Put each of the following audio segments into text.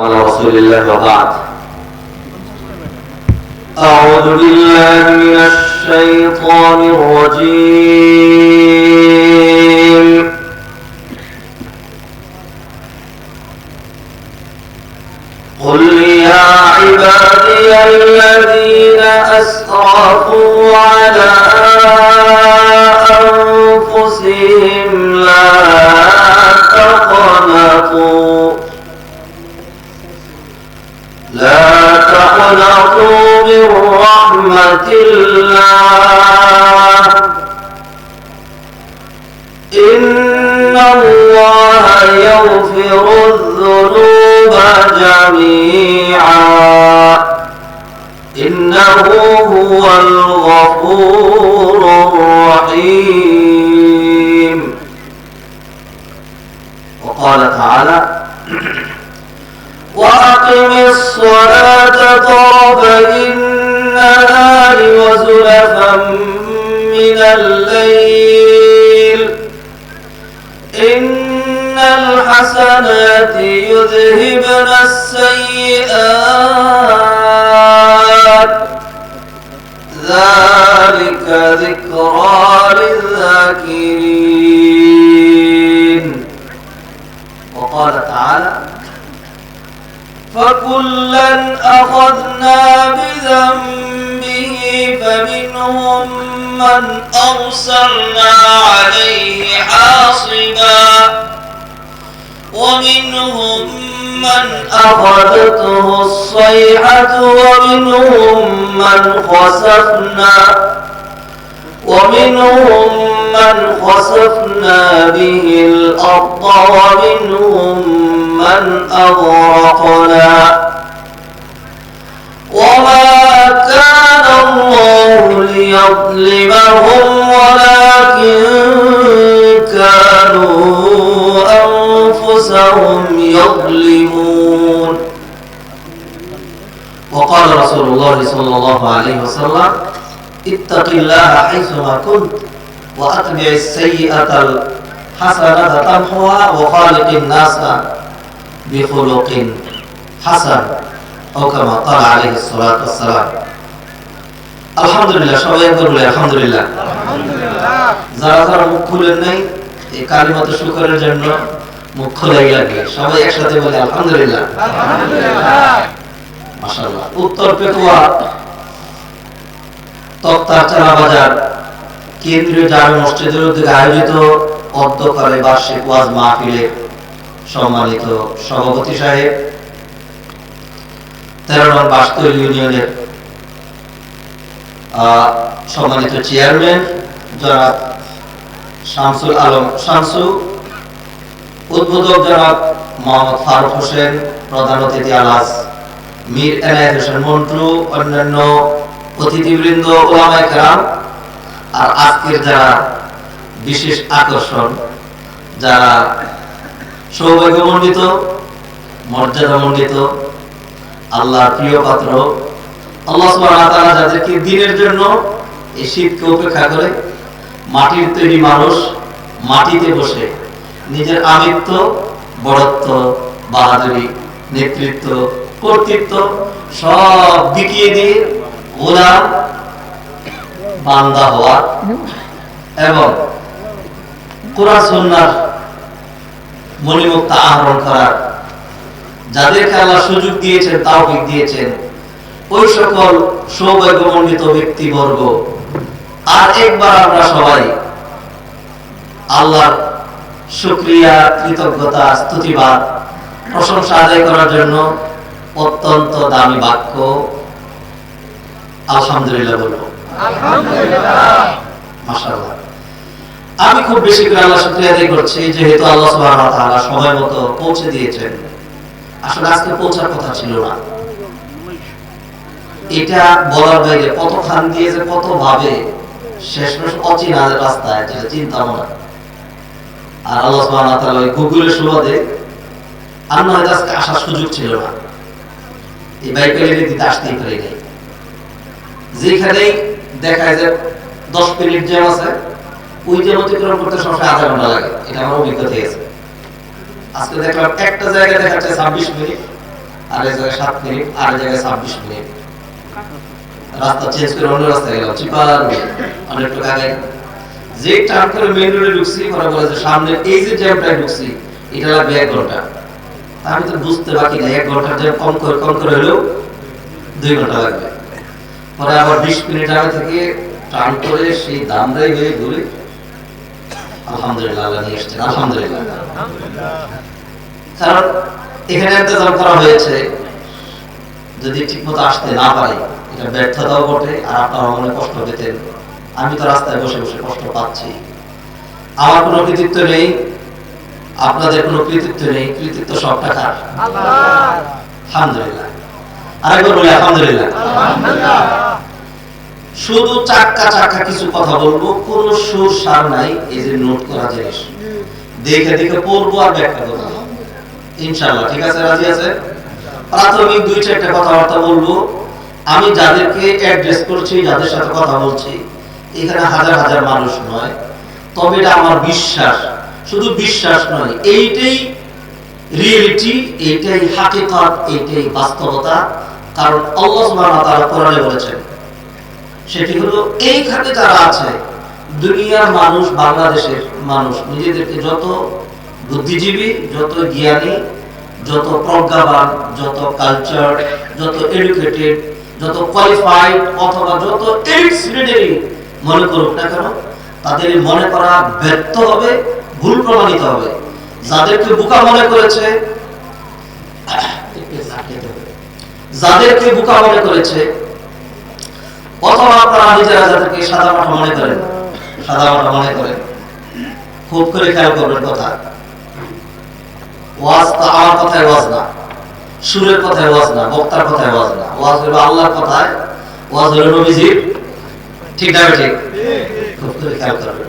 على رسول الله وبعد. أعوذ بالله من الشيطان الرجيم. قل يا عبادي الذين أسرفوا على أنفسهم لا تقنطوا من رحمة الله إن الله يغفر الذنوب جميعا إنه هو الغفور الرحيم. وقال تعالى: وأقم الصلاة طرفي النهار وزلفا من الليل إن الحسنات يذهبن السيئات ذلك ذكرى للذاكرين. وقال تعالى: فكلا أخذنا بذنبه فمنهم من أرسلنا عليه حاصبا ومنهم من أخذته الصيحة ومنهم من خسفنا به الأرض ومنهم من أغرقنا وما كان الله ليظلمهم ولكن كانوا أنفسهم يظلمون. وقال رسول الله صلى الله عليه وسلم: اتق الله حيثما كنت وأتبع السيئة الحسنة تمحوها وخالق الناس بخلق حسن أو كما قال عليه الصلاة والسلام. আলহামদুলিল্লাহ, সবাই বলুন আলহামদুলিল্লাহ। যারা যারা মুখ খুলেন নাই এই কালিমাত শুকরের জন্য মুখ খোলাই লাগে, সবাই একসাথে বলে আলহামদুলিল্লাহ। মাশাআল্লাহ। উত্তর পেকুয়া তক্তারচারা বাজার কেন্দ্রীয় জামে মসজিদের উদ্যোগে আয়োজিত অধ্যকালে বার্ষিক ওয়াজ মাহফিলে সম্মানিত সভাপতি সাহেব, 13 নং বাস্তল ইউনিয়নের সম্মানিত চেয়ারম্যান জনাব শামসুল আলম শামসু, উদ্বোধক জনাব মোহাম্মদ ফারুক হোসেন, প্রধান অতিথি আলহাজ মীর এনায়েত হোসেন মন্টু, অন্যান্য অতিথিবৃন্দ, ওলামায়ে কেরাম, আর আজকের যারা বিশেষ আকর্ষণ, যারা সৌভাগ্যমণ্ডিত, মর্যাদামণ্ডিত, আল্লাহর প্রিয় পাত্র, আল্লাহ সুবহানাহু ওয়া তাআলা যাদেরকে দিনের জন্য এই শীতকে উপেক্ষা করে মাটির তৈরি মানুষ মাটিতে বসে নিজের আমিত্ব, বড়ত্ব, বাহাদুরি, নেতৃত্ব, কর্তৃত্ব সব বিকিয়ে দিয়ে গোলাম বান্দা হওয়া এবং কোরআন সুন্নাহর মণিমুক্তা আহরণ করার যাদেরকে আল্লাহ সুযোগ দিয়েছেন, তাওফিক দিয়েছেন, ওই সকল সৌভাগ্যমণ্ডিত ব্যক্তিবর্গ আর একবার আমরা সবাই আল্লাহর শুকরিয়া, কৃতজ্ঞতা, স্তুতিবাদ, প্রশংসা আদায় করার জন্য অত্যন্ত দামি বাক্য আলহামদুলিল্লাহ বলবো। আলহামদুলিল্লাহ, মাশাআল্লাহ। আমি খুব বেশি করে আল্লাহ শুকরিয়া আদায় করছি, যেহেতু আল্লাহ সুবহানাহু ওয়া তাআলা সময় মতো পৌঁছে দিয়েছেন। আসলে আজকে পৌঁছার কথা ছিল না, এটা বলার বাইরে, কত খান দিয়ে যে কত ভাবে শেষমেশ অচেনা রাস্তায়, যেটা চিন্তাও না। আর আল্লাহ সুবহানাহু ওয়া তাআলা গুগলের সুবাদে আর নয় আজকে আসার সুযোগ ছিল না, এই বাইকের দিতে আসতেই পারি নাই। যেখানেই দেখায় যে 10 মিনিট জ্যাম আছে, ওই জ্যাম অতিক্রম করতে সবসময় আধা ঘন্টা লাগে। এটা আমার অভিজ্ঞতা হয়েছে। আজকে দেখলাম একটা জায়গায় দেখাচ্ছে 26 মিনিট, আর এক জায়গায় 7 মিনিট, আর এক জায়গায় 26 মিনিট। রাস্তা চেঞ্জ করে অন্য রাস্তায় গেলাম, চিপার অনেকটা আগে যে টার্ন করে মেইন রোডে ঢুকছি, পরে বলে যে সামনে এই যে জ্যামটায় ঢুকছি এটা লাগবে 1 ঘন্টা। আমি তো বুঝতে বাকি না 1 ঘন্টার জ্যাম কম করে হলেও 2 ঘন্টা লাগবে। পরে আবার 20 মিনিট আগে থেকে টার্ন করে সেই দামরাই হয়ে ঘুরে আলহামদুলিল্লাহ আল্লাহ নিয়ে এসছেন, আলহামদুলিল্লাহ। কারণ এখানে ইন্তজাম করা হয়েছে, যদি ঠিকমতো আসতে না পারি এটা ব্যর্থতাও বটে, আর আপনারা মনে কষ্ট পেতেন। আমি তো রাস্তায় বসে বসে কষ্ট পাচ্ছি, আমার কোনো কৃতিত্ব নেই, আপনাদের কোনো কৃতিত্ব নেই, কৃতিত্ব সব টাকার আল্লাহর। আলহামদুলিল্লাহ, আরেকবার বলি আলহামদুলিল্লাহ। শুধু চাক্কা কিছু কথা বলবো, কোনো সুর সার নাই, এই যে নোট করা জিনিস দেখে দেখে পড়বো আর ব্যাখ্যা করবো ইনশাআল্লাহ। ঠিক আছে, রাজি আছে? প্রাথমিক 2-4টা কথাবার্তা বলবো। আমি যাদেরকে অ্যাড্রেস করছি, যাদের সাথে কথা বলছি, এখানে হাজার হাজার মানুষ নয়, তবে এটা আমার বিশ্বাস, শুধু বিশ্বাস নয়, এইটাই রিয়েলিটি, এইটাই হাকিকত, এইটাই বাস্তবতা। কারণ আল্লাহ সুবহানাহু ওয়া তাআলা কোরআনে বলেছেন, সেটি হলো এইখানে যারা আছে দুনিয়ার মানুষ, বাংলাদেশের মানুষ নিজেদেরকে যত বুদ্ধিজীবী, যত জ্ঞানী, যত প্রজ্ঞাবান, যত কালচার, যত এডুকেটেড, যত কোয়ালিফাইড অথবা যত এলিট শ্রেণীর মনে করুক না কেন, তাদের মনে করা ব্যর্থ হবে, ভুল প্রমাণিত হবে। যাদেরকে বোকা মনে করেছে, অথবা আপনারা নিজেরা যাদেরকে সাদামাটা মনে করেন, খুব করে খেয়াল করবেন কথা। ওয়াজ তো আমার কথায় ওয়াজ না, সুরের কথায় ওয়াজ না, বক্তার কথায় ওয়াজ না, ওয়াজ হলো আল্লাহর কথায়, ওয়াজ হলো নবীজির। ঠিক না? ঠিক। খুব করে খেয়াল করবেন।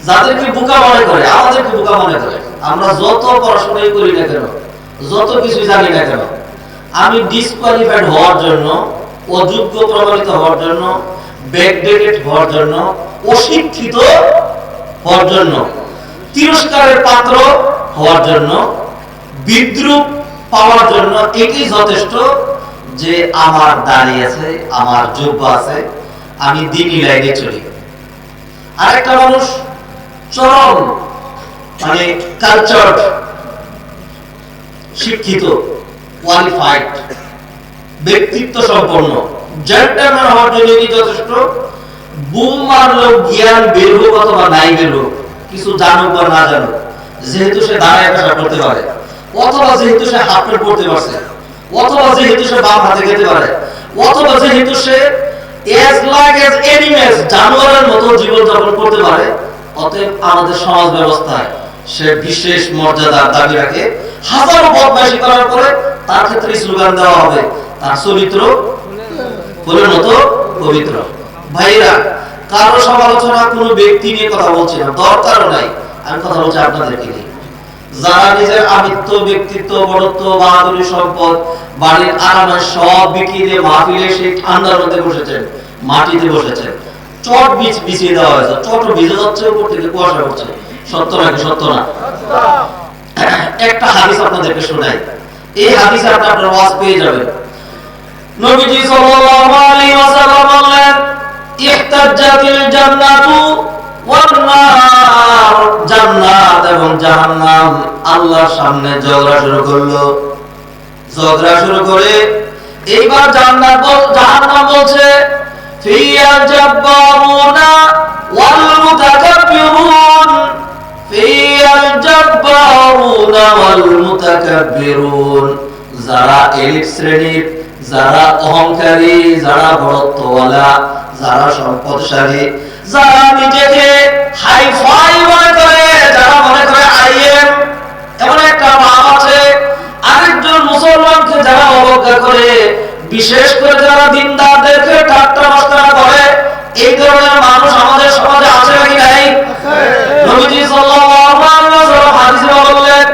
যাদেরকে বোকা মনে করে, আমাদেরকে বোকা মনে করে, আমরা যত পড়াশোনাই করি না কেন, যত কিছু জানি না কেন, আমি ডিসকোয়ালিফাইড হওয়ার জন্য, অযোগ্য প্রমাণিত হওয়ার জন্য, ব্যাকডেটেড হওয়ার জন্য, অশিক্ষিত হওয়ার জন্য, তিরস্কারের পাত্র হওয়ার জন্য, বিদ্রুপ পাওয়ার জন্য এটাই যথেষ্ট যে আমার দাড়ি আছে, আমার যোগ্য আছে, আমি দ্বীনি লাইনে চলি। আরেকটা মানুষ চরম মানে কালচারড, শিক্ষিত, কোয়ালিফাইড, ব্যক্তিত্ব সম্পন্ন, জেন্টলম্যান হওয়ার জন্য কি যথেষ্ট? বুম মারলেও জ্ঞান বের হোক অথবা নাই বের হোক, কিছু জানুক বা না জানুক, যেহেতু সে দাঁড়ায় পেশা করতে পারে, অথবা যেহেতু সে হাফ প্যান্ট পরতে পারছে, অথবা যেহেতু সে বাম হাতে খেতে পারে, অথবা যেহেতু সে জানোয়ারের মতো জীবন যাপন করতে পারে, অতএব আমাদের সমাজ ব্যবস্থায় সে বিশেষ মর্যাদার দাবি রাখে। হাজারো বদমাইশি করার পরে তার ক্ষেত্রে স্লোগান দেওয়া হবে, তার চরিত্র ফুলের মতো পবিত্র। ভাইরা, কারো সমালোচনা কোনো ব্যক্তি নিয়ে কথা বলছি না, দরকারও নাই, আমি কথা বলছি আপনাদেরকে নিয়ে। যারা নিজের আমিত্ব, ব্যক্তিত্ব, বড়ত্ব, বাহাদুরি, সম্পদ, বাড়ির আরামে সব বিক্রি দিয়ে মাহফিলে সেই ঠান্ডার মধ্যে বসেছেন, মাটিতে বসেছেন, চট বিছিয়ে দেওয়া হয়েছে, চট ভিজে যাচ্ছে, উপর থেকে কুয়াশা করছে, সত্য নাকি সত্য না? একটা হাদিস আপনাদেরকে শোনাই, এই হাদিসে আপনারা ওয়াজ পেয়ে যাবেন। নবীজি সাল্লাল্লাহু আলাইহি ওয়াসাল্লাম বললেন, ইহতাজ্জাতিল জান্নাতু ওয়ান নার, জান্নাত এবং জাহান্নাম আল্লাহর সামনে ঝগড়া শুরু করলো। ঝগড়া শুরু করে এইবার জাহান্নাম বলছে, ফিয়াল জাব্বারুনা ওয়াল মুতাকাব্বিরুন, ফিয়াল জাব্বারুনা ওয়াল মুতাকাব্বিরুন, যারা এলিট শ্রেণীর, যারা অহংকারী, যারা বড়ত্বওয়ালা, যারা সম্পদশালী, যারা নিজেকে হাইফাই মনে করে, যারা মনে করে আইএম, এমন একটা ভাব আছে। আরেকজন মুসলমানকে যারা অবজ্ঞা করে, বিশেষ করে যারা দিনদারদেরকে ঠাট্টা মস্করা করে, এই ধরনের মানুষ আমাদের সমাজে আছে নাকি নাই? নবীজি সাল্লাল্লাহু আলাইহি ওয়াসাল্লাম হাদিসে বললেন,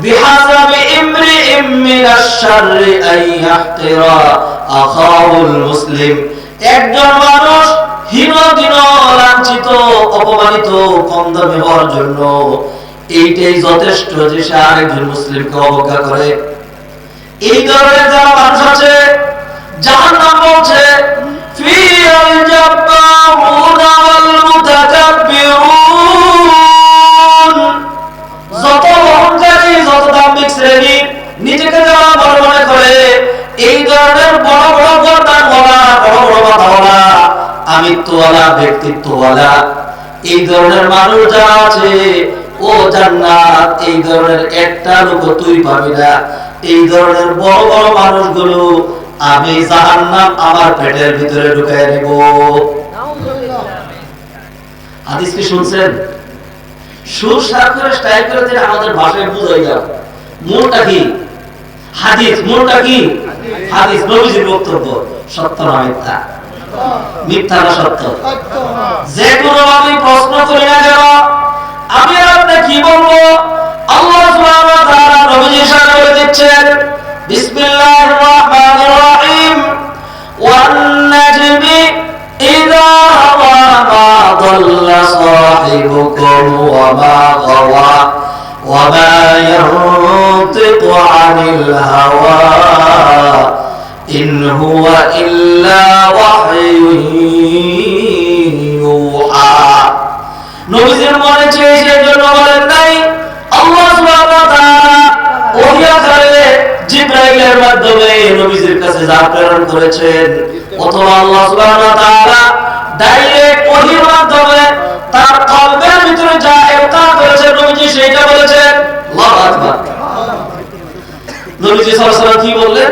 বিহাসাবি ইমরিইম মিনাশ শাররি আইয়াহতিরা আখাহুল মুসলিম, একজন মানুষ হীন লাঞ্ছিত, অপমানিত, কম দামে হওয়ার জন্য এইটাই যথেষ্ট যে সে আরেকজন মুসলিমকে অবজ্ঞা করে। এই ধরনের যারা মানুষ আছে জাহান্নাম বলছে ফিল জাব্বারুনা ওয়াল মুতাকাব্বিরুন, যত অহংকারী যত দাম্ভিক শ্রেণী নিজেকে যারা বড় মনে করে, এই ধরনের বড় বড় গর্দানওয়ালা বড় বড় মাথাওয়ালা আমিত্বওয়ালা ব্যক্তিত্বওয়ালা এই ধরনের মানুষ যারা আছে ও জান্নাত এই ধরনের একটা লোক তুই পাবি না। এই ধরনের বড় বড় মানুষগুলো আমি জাহান্নাম আমার পেটের ভিতরে ঢুকায় দেব। হাদিস কি শুনছেন? সুর সার করে স্টাইল করে দিলে আমাদের ভাষায় বুঝাই যাও মূলটা কি হাদিস, মূলটা কি হাদিস। নবীজির বক্তব্য সত্য না মিথ্যা? মিথ্যা না সত্য? যে কোনো আমি প্রশ্ন করি না কেন আমি আপনি কি বলবো? আল্লাহ সুবহানাহু ওয়া তাআলা নবীজির সাথে বলে দিচ্ছেন বিসমিল্লাহির রহমানির রহিম ওয়ান নাজমি ইযা হাওয়া মা দাল্লা সাহিবুকুম ওয়া মা গাওয়া ওয়া মা ইয়ানতিকু আনিল হাওয়া ইন হুয়া ইল্লা ওয়াহয়ুন ইউহা। নবীজির মনে চেয়ে সেজন্য বলেন নাই। আল্লাহ সুবহানাহু ওয়া তাআলা ওহী আকারে জিবরাইলের মাধ্যমে নবীজির কাছে যা প্রেরণ করেছেন, অথবা আল্লাহ সুবহানাহু ওয়া তাআলা ডাইরেক্ট ওহীর মাধ্যমে তার কলবের ভিতরে যা ইলকা করেছেন নবীজি সেটা বলেছেন। আল্লাহু আকবার। নবীজি সাল্লাল্লাহু আলাইহি ওয়াসাল্লাম কি বললেন?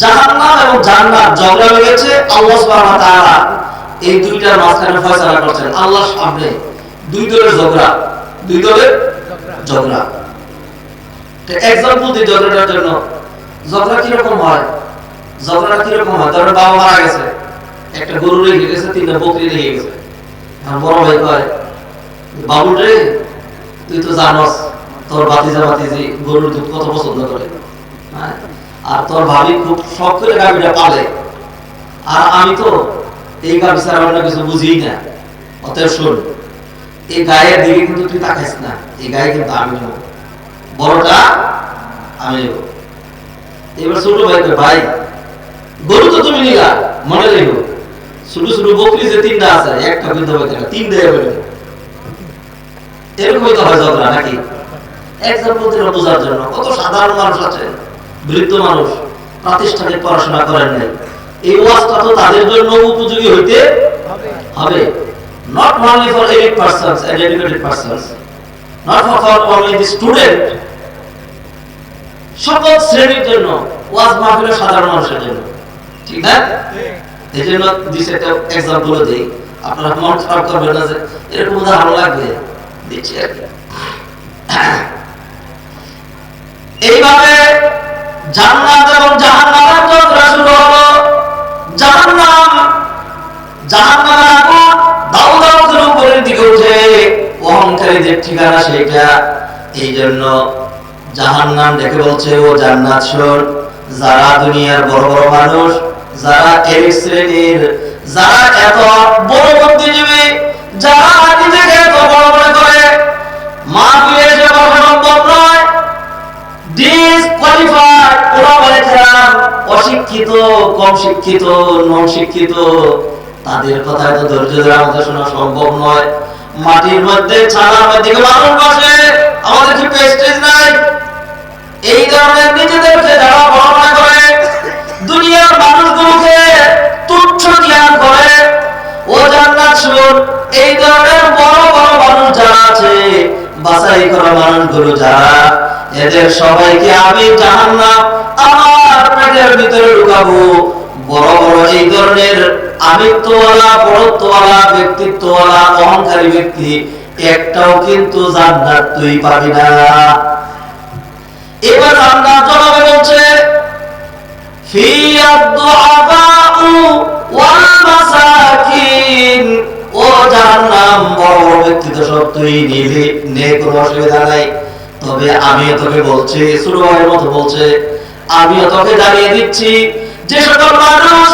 জাহান্নাম এবং জান্নাত ঝগড়া লেগেছে, আল্লাহ সুবহানাহু ওয়া তাআলা এই দুইটার মাঝখানে ফয়সালা করছেন। আল্লাহর সামনে দুই দলের ঝগড়া, দুই দলের ঝগড়া। এক্সাম্পল দিই ঝগড়াটার জন্য। ঝগড়া কিরকম হয়? ঝগড়া কিরকম হয়? ধরো বাবা মারা গেছে, একটা গরু রেখে গেছে, তিনটা বকরি রেখে গেছে। আর বড় ভাই কয় বাবু রে তুই তো জানোস তোর ভাতিজা ভাতিজি গরুর দুধ কত পছন্দ করে, আর তোর ভাবি খুব শখ করে গাভীটা পালে, আর আমি তো এই গাভী ছাড়া অন্য কিছু বুঝি না। অতএব শোন, এই গায়ের দিকে কিন্তু তুই তাকাইস না, এই গায়ে কিন্তু আমি নেব, বড়টা আমি নেব। এবার ছোট ভাইকে ভাই গরু তো তুমি নিলা, মনে রেখো ছোট ছোট বকরি যে তিনটা আছে একটা কিন্তু তিনটে এরকমই তো হয় ঝগড়া নাকি? এক্সাম্পল বোঝার জন্য। কত সাধারণ মানুষ আছে, বৃদ্ধ মানুষ, প্রাতিষ্ঠানিক পড়াশোনা করেন নাই, এই ওয়াজটা তো তাদের জন্য উপযোগী হইতে হবে। Not only for elite persons and educated persons, not for only the student, সকল শ্রেণীর জন্য ওয়াজ মাহফিল সাধারণ মানুষের জন্য, ঠিক না? এই জন্য দিছে একটা এক্সাম্পল দেই, আপনারা মন খারাপ করবেন না যে এরকম উদাহরণ লাগবে, দিচ্ছি আর কি। এইভাবে জান্নাত এবং জাহান্নামের ঝগড়া শুরু হলো। জাহান্নামের আগুন দাউ দাউ করে উপরের দিকে উঠে, অহংকারীদের ঠিকানা সেটা। এই জন্য জাহান্নাম দেখে বলছে ও জান্নাত শোন, যারা দুনিয়ার বড় বড় মানুষ, যারা এই শ্রেণীর, যারা এত বড় বুদ্ধিজীবী, যারা নিজেকে এত বড় মনে করে, মাহফিলে এসে বসা সম্ভব নয়, ডিসকোয়ালিফাইড, ওরা বলেছিলাম অশিক্ষিত, কম শিক্ষিত, নন শিক্ষিত, তাদের কথায় তো ধৈর্য ধরে আমাদের শোনা সম্ভব নয়। মাটির মধ্যে ছানার মধ্যে মানুষ বসে, আমাদের কি প্রেস্টিজ নাই? এই ধরনের নিজেদেরকে যারা বড় মনে করে, দুনিয়ার মানুষগুলোকে তুচ্ছ জ্ঞান করে, ও জান্নাত শুন, এই ধরনের বড় বড় মানুষ যারা আছে, বাছাই করা মানুষগুলো যারা, এদের সবাইকে আমি জাহান্নাম আমার পেটের ভিতরে ঢুকাবো। বড় বড় এই ধরনের আমিত্বওয়ালা, বড়ত্বওয়ালা, ব্যক্তিত্বওয়ালা, অহংকারী ব্যক্তি একটাও কিন্তু জান্নাত তুই পাবি না। এবার জান্নাত জবাবে বলছে ফিয়াদ দুআফাউ ওয়াল মাসাকিন, ও জাহান্নাম বড় বড় ব্যক্তি তো সব তুই নিবি, নে, কোনো অসুবিধা নাই। তবে আমিও তোকে বলছি, ছোট ভাইয়ের মতো বলছে, আমিও তোকে জানিয়ে দিচ্ছি যে সকল মানুষ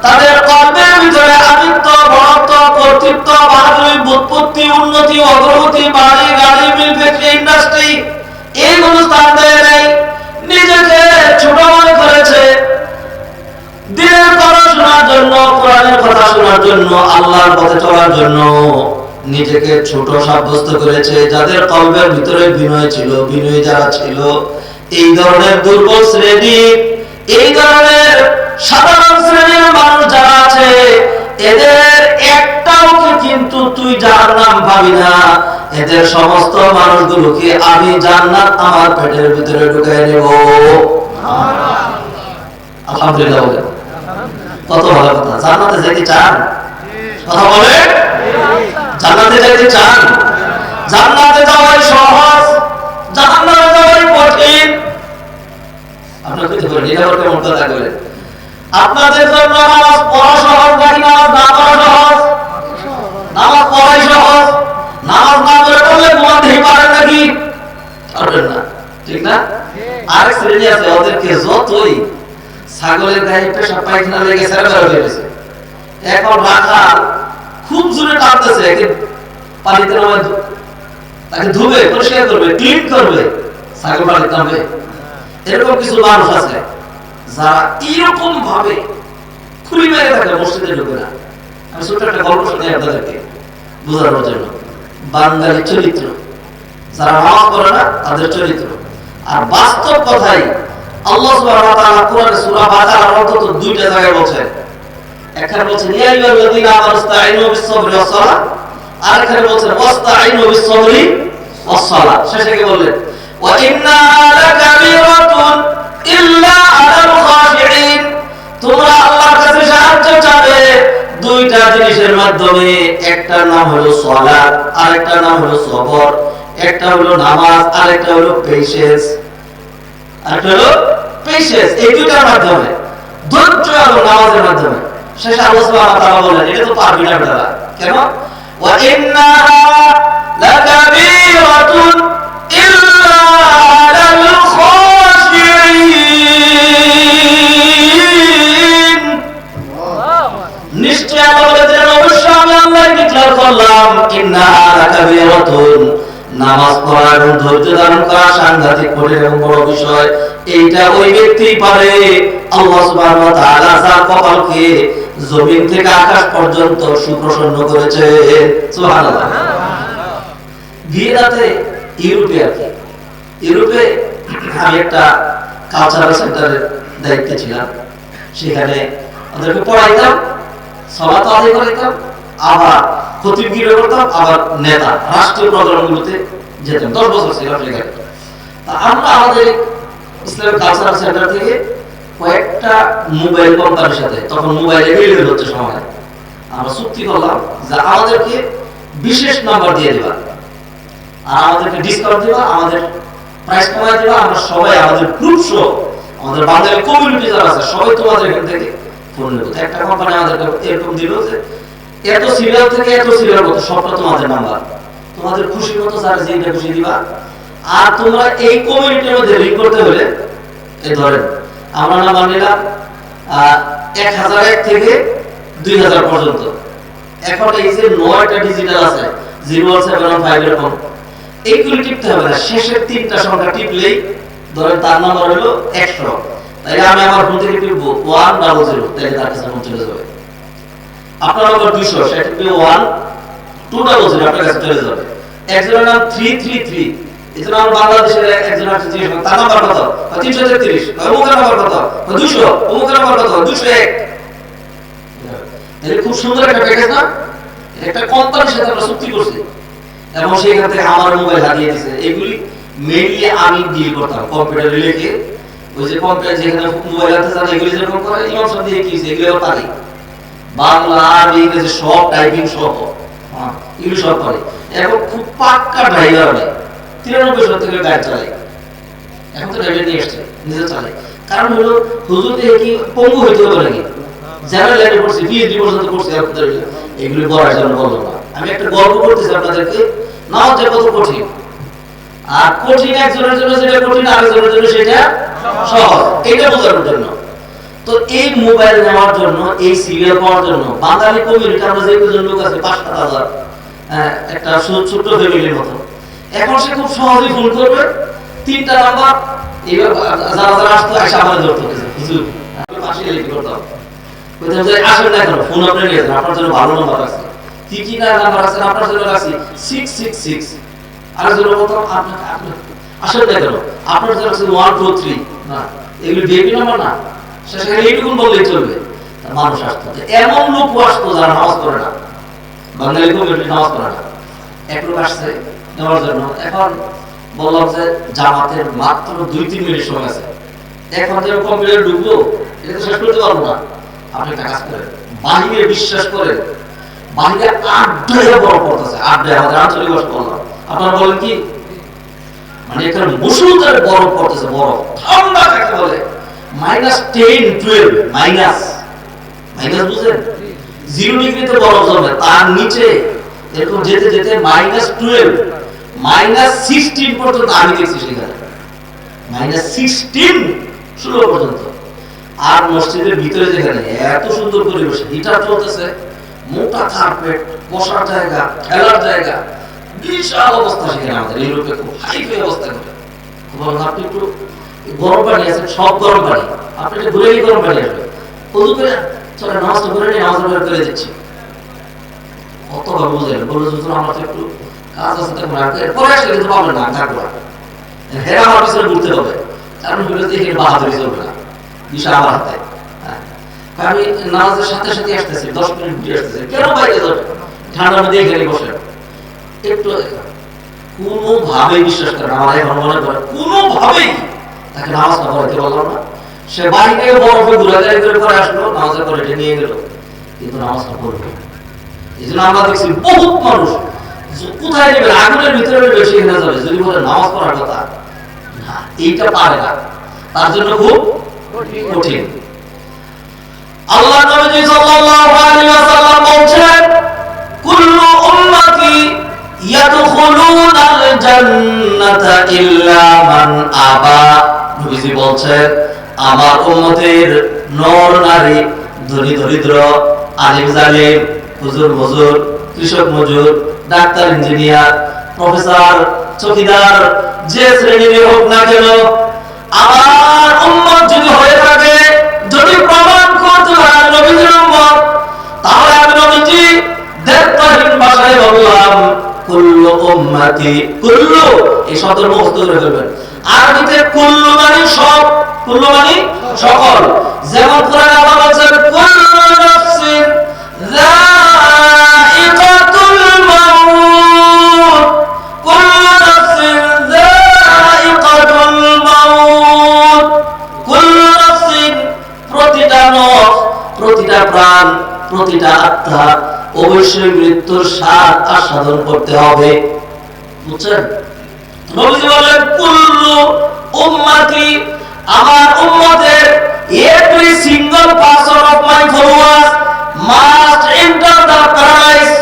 তাদের কর্মের ভিতরে আমিত্ব, বড়ত্ব, কর্তৃত্ব, বাহাদুরি, বুৎপত্তি, উন্নতি, অগ্রগতি, বাড়ি, গাড়ি, মিল, ফ্যাক্টরি, ইন্ডাস্ট্রি, এইগুলো স্থান দেয় নাই, নিজেকে ছোট মনে জন্য, আল্লাহর পথে চলার জন্য নিজেকে ছোট সাব্যস্ত করেছে। যাদের কলবের ভিতরে বিনয় ছিল, বিনয়ী যারা ছিল, এই ধরনের দুর্বল শ্রেণী, এই ধরনের সাধারণ শ্রেণীর মানুষ যারা আছে, এদের একটাও কিন্তু তুই জাহান্নাম পাবি না। এদের সমস্ত মানুষগুলোকে আমি জান্নাত আমার পেটের ভিতরে ঢুকিয়ে নেব। আলহামদুলিল্লাহ বলেন, কত ভালো কথা। জান্নাতে যেতে চান? কথা বলে, জান্নাতে যেতে চান? জান্নাতে যাওয়াই সহজ, জাহান্নামে যাওয়াই কঠিন। আপনারা কি বলেন? এটা ওর কেমন কথা বলেন? আপনাদের জন্য নামাজ পড়া সহজ নাকি নামাজ না পড়া সহজ? নামাজ পড়াই সহজ। নামাজ না পড়ে বললে ঘুমাতেই পারেন নাকি? পারবেন না, ঠিক না? আরেক শ্রেণী আছে, ওদেরকে যতই ছাগলের গায়ে পেশাব পায়খানা লেগে সেরা হয়ে গেছে, এখন রাখা খুব জোরে টানতেছে, পানিতে নামে তাকে ধুবে, পরিষ্কার করবে, ক্লিন করবে, ছাগল পানিতে নামবে। এরকম কিছু মানুষ আছে যারা এরকম ভাবে খুলি মেরে থাকে, মসজিদে ঢুকে না। আমি ছোট একটা গল্প শুনি আপনাদেরকে বোঝানোর জন্য। বাঙালি চরিত্র, যারা নামাজ পড়ে না তাদের চরিত্র। আর বাস্তব কথাই আল্লাহ সুবহানাহু ওয়া তাআলা কোরআনে সূরা বাকারার অন্তত দুইটা জায়গায় বলেছেন। একখানে বলেছেন ইয়া আইয়ুহাল্লাযীনা আমানুস্তাঈনু বিস-সাবরি ওয়াস-সালাহ, আর একখানে বলেছেন ওয়াস্তাঈনু বিস-সাবরি ওয়াস-সালাহ। শেষে কি বললেন? ওয়া ইন্নাহা লাকাবীরাতুন ইল্লা আলাল খাশিঈন। তোমরা আল্লাহর কাছে সাহায্য চাবে দুইটা জিনিসের মাধ্যমে। একটার নাম হলো সালাত, আরেকটার নাম হলো সবর। একটা হলো নামাজ, আরেকটা হলো পেশেন্স। আরেকটা হলো পেশেন্স। এই দুইটার মাধ্যমে, ধৈর্য এবং নামাজের মাধ্যমে। শেষে আল্লাহ সুবহানাহু ওয়া তাআলা বলেন এটা তো পারবি না বেটা। কেন? ওয়া ইন্নাহা লাকাবীরাতুন ইল্লা আলাল খাশিঈন। নিশ্চয় আল্লাহ বলেছেন, অবশ্যই আমি আল্লাহ ডিক্লেয়ার করলাম ইন্নাহা লাকাবীরাতুন, নামাজ পড়া এবং ধৈর্য ধারণ করা সাংঘাতিক কঠিন এবং বড় বিষয়। এইটা ওই ব্যক্তিই পারে আল্লাহ সুবহানাহু ওয়া তাআলা যার কপালকে জমিন থেকে আকাশ পর্যন্ত সুপ্রসন্ন করেছে। সুবহানাল্লাহ। ভিয়েনাতে, ইউরোপে আর কি, ইউরোপে আমি একটা কালচারাল সেন্টারের দায়িত্বে ছিলাম। সেখানে ওদেরকে পড়াইতাম, সালাত আদায় করাইতাম, আবার খতিবগিরি করতাম, আবার নেতা রাষ্ট্রীয় প্রোগ্রামগুলোতে যেতাম। 10 বছর ছিলাম সেখানে। তা আমরা আমাদের ইসলামিক কালচারাল সেন্টার থেকে কয়েকটা মোবাইল কোম্পানির সাথে, তখন মোবাইলে রিলিজ হচ্ছে সময়, আমরা চুক্তি করলাম যে আমাদেরকে বিশেষ নাম্বার দিয়ে দিবা, আর আমাদেরকে ডিসকাউন্ট দিবা, আমাদের প্রাইস কমায় দিবা। আমরা সবাই আমাদের গ্রুপ সহ আমাদের বাঙালি কমিউনিটি যারা আছে সবাই তোমাদের এখান থেকে ফোন নেব। একটা কোম্পানি আমাদেরকে এরকম দিল যে এত সিরিয়াল থেকে এত সিরিয়াল মতো সবটা তোমাদের নাম্বার, তোমাদের খুশি মতো যারা যেটা খুশি দিবা। আর তোমরা এই কমিউনিটির মধ্যে লিংক করতে হলে এই ধরেন আমরা নাম্বার নিলাম 1001 থেকে 2000 পর্যন্ত। এখন এই যে 9টা ডিজিটাল আছে 01715 এরকম, এইগুলো টিপতে হবে না। শেষের 3টা সংখ্যা টিপলেই ধরেন তার নাম্বার হলো 100, তাই আমি আমার ফোন থেকে টিপবো 100, তাহলে তার কাছে ফোন চলে যাবে। আপনার নাম্বার 200, সেটা টিপবে 1200, আপনার কাছে চলে যাবে। একজনের নাম 333, এজন্য আমরা বাংলাদেশের একজন আছে জিজ্ঞেস করেন তার নাম্বার কত, 333, অমুকের নাম্বার কত, 200, অমুকের নাম্বার কত, 201। এটা খুব সুন্দর একটা প্যাকেজ না? একটা কোম্পানির সাথে আমরা চুক্তি করছি এবং সেখান থেকে আমার মোবাইল হারিয়ে দিয়েছে। এগুলি মেইনলি আমি ডিল করতাম কম্পিউটারে লিখে। ওই যে কম্পিউটার যেখানে মোবাইল আছে জানা, এগুলি যেরকম করে ইমাম সাহেব দিয়ে কি এগুলো পারি, বাংলা আর ইংরেজি সব টাইপিং সহ এগুলি সব করে। এখন খুব পাক্কা ড্রাইভার নেই, 93 থেকে গাড়ি চালাই। এখন তো ড্রাইভার নিয়ে এসছে, নিজে চালাই। কারণ হলো হুজুর দিয়ে কি পঙ্গু হইতে হবে নাকি? যারা লাইনে পড়ছে, পিএইচডি পর্যন্ত করছে, এগুলি করার জন্য বলবো না। আমি একটা গল্প করতেছি আপনাদেরকে, নাও যে কত কঠিন। আর কঠিন একজনের জন্য যেটা কঠিন, আরেকজনের জন্য সেটা সহজ, এটা বোঝানোর জন্য। তো এই মোবাইল নেওয়ার জন্য, এই সিরিয়াল পাওয়ার জন্য বাঙালি কমিউনিটি আমরা যে দুজন লোক আছে 5,000, একটা ছোট্ট ফ্যামিলির মতো। এখন সে খুব সহজেই ফোন করবে, 3টা নাম্বার, এইবার যারা যারা আসতো এসে আমাদের ধরতে হয়েছে হুজুর পাশে লিখে করতাম। কইতাম যে আসেন না কেন, ফোন আপনি নিয়ে যান, আপনার জন্য ভালো নাম্বার আছে। কি কি না নাম্বার আছে আপনার জন্য রাখছি 666। আর জন্য বলতাম আপনি আসেন না কেন, আপনার জন্য রাখছি 123। না, এগুলো বেবি নাম্বার না, সেখানে এইটুকুন বললেই চলবে। মানুষ আসতো, এমন লোক আসতো যারা নামাজ পড়ে না, বাঙালি কমিউনিটি নামাজ পড়ে না। এক লোক আসছে নেওয়ার জন্য। এখন বললাম যে জামাতের মাত্র 2-3 মিনিট সময় আছে, এখন যে কম্পিউটার ঢুকবো এটা তো শেষ করতে পারবো না। আপনি একটা কাজ করেন, বাহিরে বিশ্বাস করেন, বাহিরে আড্ডায় বরফ পড়তেছে, আড্ডায় আমাদের আঞ্চলিক ভাষা বললাম, আপনারা বলেন কি, মানে এখানে মুষলধারে বরফ পড়তেছে, বরফ ঠান্ডা কাকে বলে, -10, 12 মাইনাস বুঝেন, 0 ডিগ্রিতে বরফ জমে, তার নিচে এরকম যেতে যেতে -12 -16 পর্যন্ত আমি দেখছি সেখানে, -16 16 পর্যন্ত। আর মসজিদের ভিতরে যেখানে এত সুন্দর পরিবেশ, হিটার চলতেছে, মোটা কার্পেট, বসার জায়গা, খেলার জায়গা, বিশাল অবস্থা সেখানে। আমাদের এই লোকে খুব হাইফাই অবস্থা করে বলেন, আপনি একটু গরম পানি আছে, সব গরম পানি, আপনি একটু ঘুরে গরম পানি আসবে, ওযু করে চলে নামাজটা করে নিয়ে নামাজ করে দিচ্ছি। কতবার বুঝলেন, বললো যে আমার তো একটু কাজ আছে, পরে আসলে কিন্তু পাবেন না, থাকবো না, হ্যাঁ আমার পিছনে ঘুরতে হবে, কারণ এখানে বাহাদুরি চলবে না, বিষয় আমার হাতে। আমি নামাজের সাথে সাথে আসতেছি, 10 মিনিট ঘুরে আসতেছি, কেন বাইরে যাবে, ঠান্ডার মধ্যে এখানে বসে একটু। কোনোভাবেই বিশ্বাস করে না, আমার এখন মনে করে কোনোভাবেই তাকে নামাজটা পড়াতে পারলাম না। সে বাইরে বরফে ঘুরাঘুরি করে আসলো, নামাজের পরে এটা নিয়ে গেল, কিন্তু নামাজটা পড়বে। এই জন্য আমরা দেখছি বহুত মানুষ কোথায় নেবে, আগুনের ভিতরে বেশি এখানে যাবে, যদি বলে নামাজ পড়ার কথা না, এইটা পারে না, তার জন্য খুব কঠিন। আল্লাহ নবী সাল্লাল্লাহু আলাইহি ওয়াসাল্লাম বলেন, কুল্লু উম্মতি ইয়াদখুলুনাল জান্নাতা ইল্লা মান আবা। নবীজি বলেন, আমার উম্মতের নর নারী, ধনী দরিদ্র, আলিম জালিম, হুজুর মজুর, কৃষক মজুর, ডাক্তার ইঞ্জিনিয়ার, প্রফেসর, চৌকিদার, যে শ্রেণীর হোক না কেন, আমার উম্মত যদি হয়ে থাকে, যদি প্রমাণ করতে পারে নবীজির উম্মত, তাহলে আমি নবীজি দেবতাহীন ভাষায় বললাম, কুল্লু উম্মতি, কুল্লু এই শব্দের মুখস্থ করে ফেলবেন। আরবিতে কুল্লু মানে সব, কুল্লু মানে সকল। যেমন কোরআনে আল্লাহ বলেছেন, কুল্লু নাফসিন যায়িকাতুল মাউত, কুল্লু নাফসিন যায়িকাতুল মাউত, কুল্লু নাফসিন প্রতিটা নফস, প্রতিটা প্রাণ, প্রতিটা আত্মা অবশ্যই মৃত্যুর স্বাদ আস্বাদন করতে হবে, বুঝছেন? নবীজি বলেন, কুল্লু উম্মতি, আমার উম্মতের every single person of my followers must enter the paradise,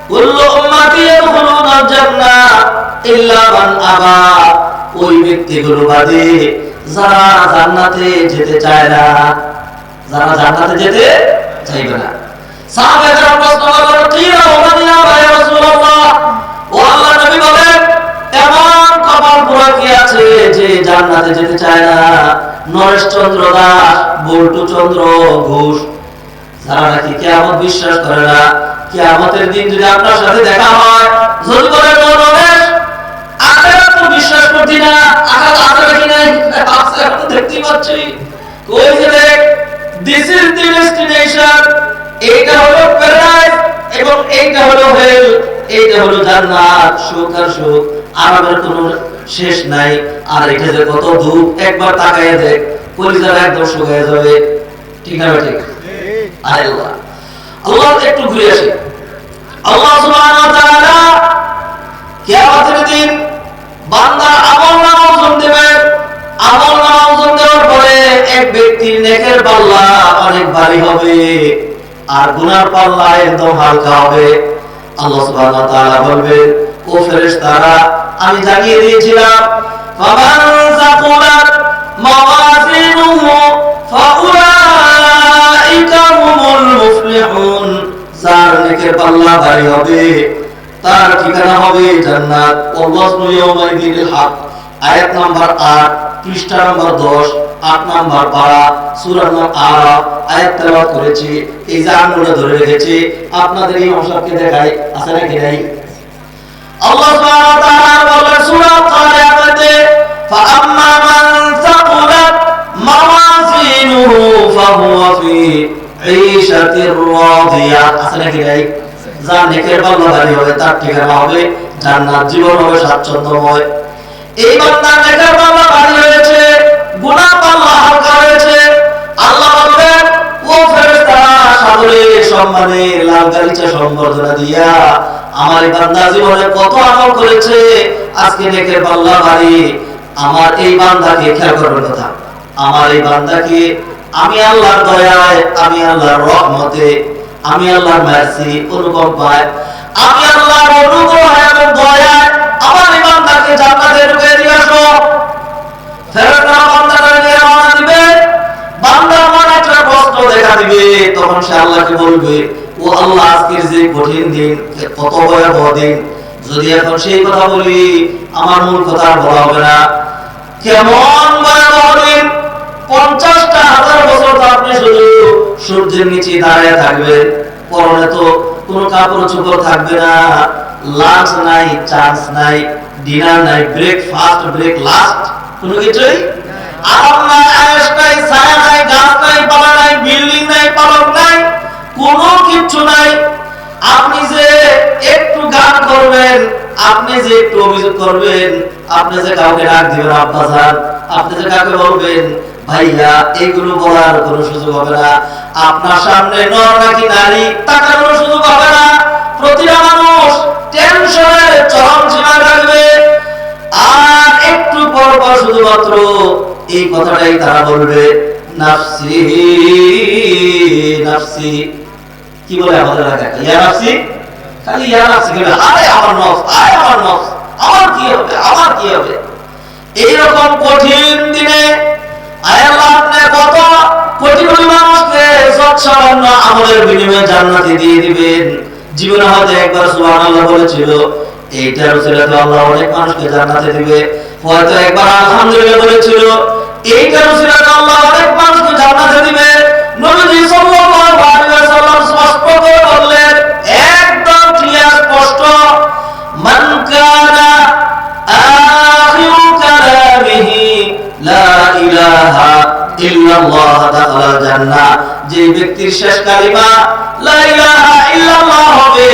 কুল্লু উম্মতি ইয়াদখুলুনাল জান্নাহ ইল্লা মান আবা, ওই ব্যক্তিগুলো বাদে যারা জান্নাতে যেতে চায় না, যারা জান্নাতে যেতে চাইবে না। সাহাবারা প্রশ্ন করলেন, কিরা ওমান ইয়া রাসূলুল্লাহ, ও আল্লাহর নবী বলেন, এমন কপাল পোড়া কি আছে যে জান্নাতে যেতে চায় না? নরেশ চন্দ্র দাস, বল্টু চন্দ্র ঘোষ, যারা নাকি কিয়ামত বিশ্বাস করে না, কিয়ামতের দিন যদি আপনার সাথে দেখা হয়, যদি বলেন নরেশ আখিরাত তো বিশ্বাস করছি না, আখিরাত আছে নাকি নাই, আছে তো দেখতেই পাচ্ছি, কই যে দেখ, দিস ইজ দি ডেস্টিনেশন, এইটা হলো প্যারাডাইস এবং এইটা হলো হেল, এইটা হলো জান্নাত, সুখ আর সুখ, আরামের কোনো শেষ নাই। আর এটা যে কত দুঃখ, একবার তাকায় দেখ, কলিজাটা একদম শুকিয়ে যাবে, ঠিক না? ঠিক। আল্লাহ আল্লাহ একটু ঘুরে আসি। আল্লাহ সুবহানাহু ওয়া তাআলা কিয়ামতের দিন বান্দার আমলনামা ওজন দেবেন। আমলনামা ওজন দেওয়ার পরে এক ব্যক্তির নেকের পাল্লা অনেক ভারী হবে আর গুনার পাল্লা একদম হালকা হবে। আল্লাহ সুবহানাহু ওয়া তাআলা বলবেন, ও ফেরেশতারা, আমি জানিয়ে দিয়েছিলাম, ফামান যাকুলাত মাওয়াজিনুহু ফাউলাইকা হুমুল মুফলিহুন, যার নেকের পাল্লা ভারী হবে তার ঠিকানা হবে জান্নাত। ওয়াজনু ইয়াউমাইদিল হক, আয়াত নাম্বার 8 পৃষ্ঠা নম্বর 10, 8 নম্বর পারা, সূরা নম্বর আরাফ আয়াত তেলাওয়াত করেছি। এই যে আঙ্গুলে ধরে রেখেছি, আপনাদের এই অংশকে দেখাই, আছে নাকি নাই? আল্লাহ সুবহানাহু ওয়া তাআলা বলেন সূরা কারিয়াতে, ফাআম্মা মান সাকুলাত মাওয়াজিনুহু ফাহুয়া ফি ঈশাতির রাদিয়া, আছে নাকি নাই? যার নেকের পাল্লা ভারী হবে তার ঠিকানা হবে জান্নাত, জীবন হবে স্বাচ্ছন্দ্যময়। এই বান্দার নেকের পাল্লা ভারী হয়েছে, গুনাহ পাল্লা হালকা হয়েছে, আল্লাহ বলবেন ও ফেরেশতারা সাদরে সম্মানে লাল গালিচা সম্বর্ধনা দিয়া আমার এই বান্দা জীবনে কত আমল করেছে, আজকে নেকের পাল্লা ভারী। আমার এই বান্দাকে খেয়াল করার কথা, আমার এই বান্দাকে আমি আল্লাহর দয়ায়, আমি আল্লাহর রহমতে, আমি আল্লাহর মার্সি অনুকম্পায়, আমি আল্লাহর অনুগ্রহ এবং দয়ায় আমার এই বান্দাকে জান্নাতে ঢুকিয়ে দিয়ে আসো। ফেরেশতারা বান্দাকে নিয়ে রওনা দিবে, বান্দার মনে একটা প্রশ্ন দেখা দিবে, তখন সে আল্লাহকে বলবে ও আল্লাহ আজকের যে কঠিন দিন, কত ভয়াবহ দিন, যদি এখন সেই কথা বলি আমার মূল কথা আর বলা হবে না। কেমন ভয়াবহ দিন, 50টা হাজার বছর তো আপনি শুধু সূর্যের নিচে দাঁড়িয়ে থাকবেন, পরনে তো কোনো কাপড় চোপড় থাকবে না, লাঞ্চ নাই, চান্স নাই, ডিনার নাই, ব্রেকফাস্ট, ব্রেক লাস্ট, কোনো কিছুই আরাম নাই, আয়েশ নাই, ছায়া নাই, গাছ নাই, পালা নাই, বিল্ডিং নাই, পালক নাই, কোনো কিছু নাই। আপনি যে একটু গান করবেন, আপনি যে একটু অভিযোগ করবেন, আপনি যে কাউকে ডাক দিবেন আব্বা জান, আপনি যে কাউকে বলবেন ভাইয়া, এগুলো বলার কোনো সুযোগ হবে না। আপনার সামনে নর নাকি নারী তাকানোর সুযোগ হবে না। প্রতিটা মানুষ টেনশনের চরম সীমায় থাকবে, আর একটু পর পর শুধুমাত্র এই কথাটাই তারা বলবে, নাফসি নাফসি। কি বলে আমাদের এলাকায়, ইয়া নাফসি, খালি ইয়া নাফসি বলে, আরে আমার নফস, আরে আমার নফস, আমার কি হবে, আমার কি হবে। এইরকম কঠিন দিনে আল্লাহ আপনি কত কোটি কোটি মানুষকে সৎসামান্য আমলের বিনিময়ে জান্নাতে দিয়ে দিবেন। জীবনে হয়তো একবার সুবহানাল্লাহ বলেছিল, এইটার উসিলাতে আল্লাহ অনেক মানুষকে জান্নাতে দিবে। হয়তো একবার আলহামদুলিল্লাহ বলেছিল, এইটার উসিলাতে আল্লাহ অনেক মানুষকে জান্নাতে দিবে। নবীজি সাল্লাল্লাহু আলাইহি ওয়াসাল্লাম স্পষ্ট করে বললেন, একদম ক্লিয়ার স্পষ্ট, মান কানা আখিরু কালামিহি লা ইলাহা ইল্লাল্লাহ দাখালাল জান্নাহ, যে ব্যক্তির শেষ কালিমা লা ইলাহা ইল্লাল্লাহ হবে,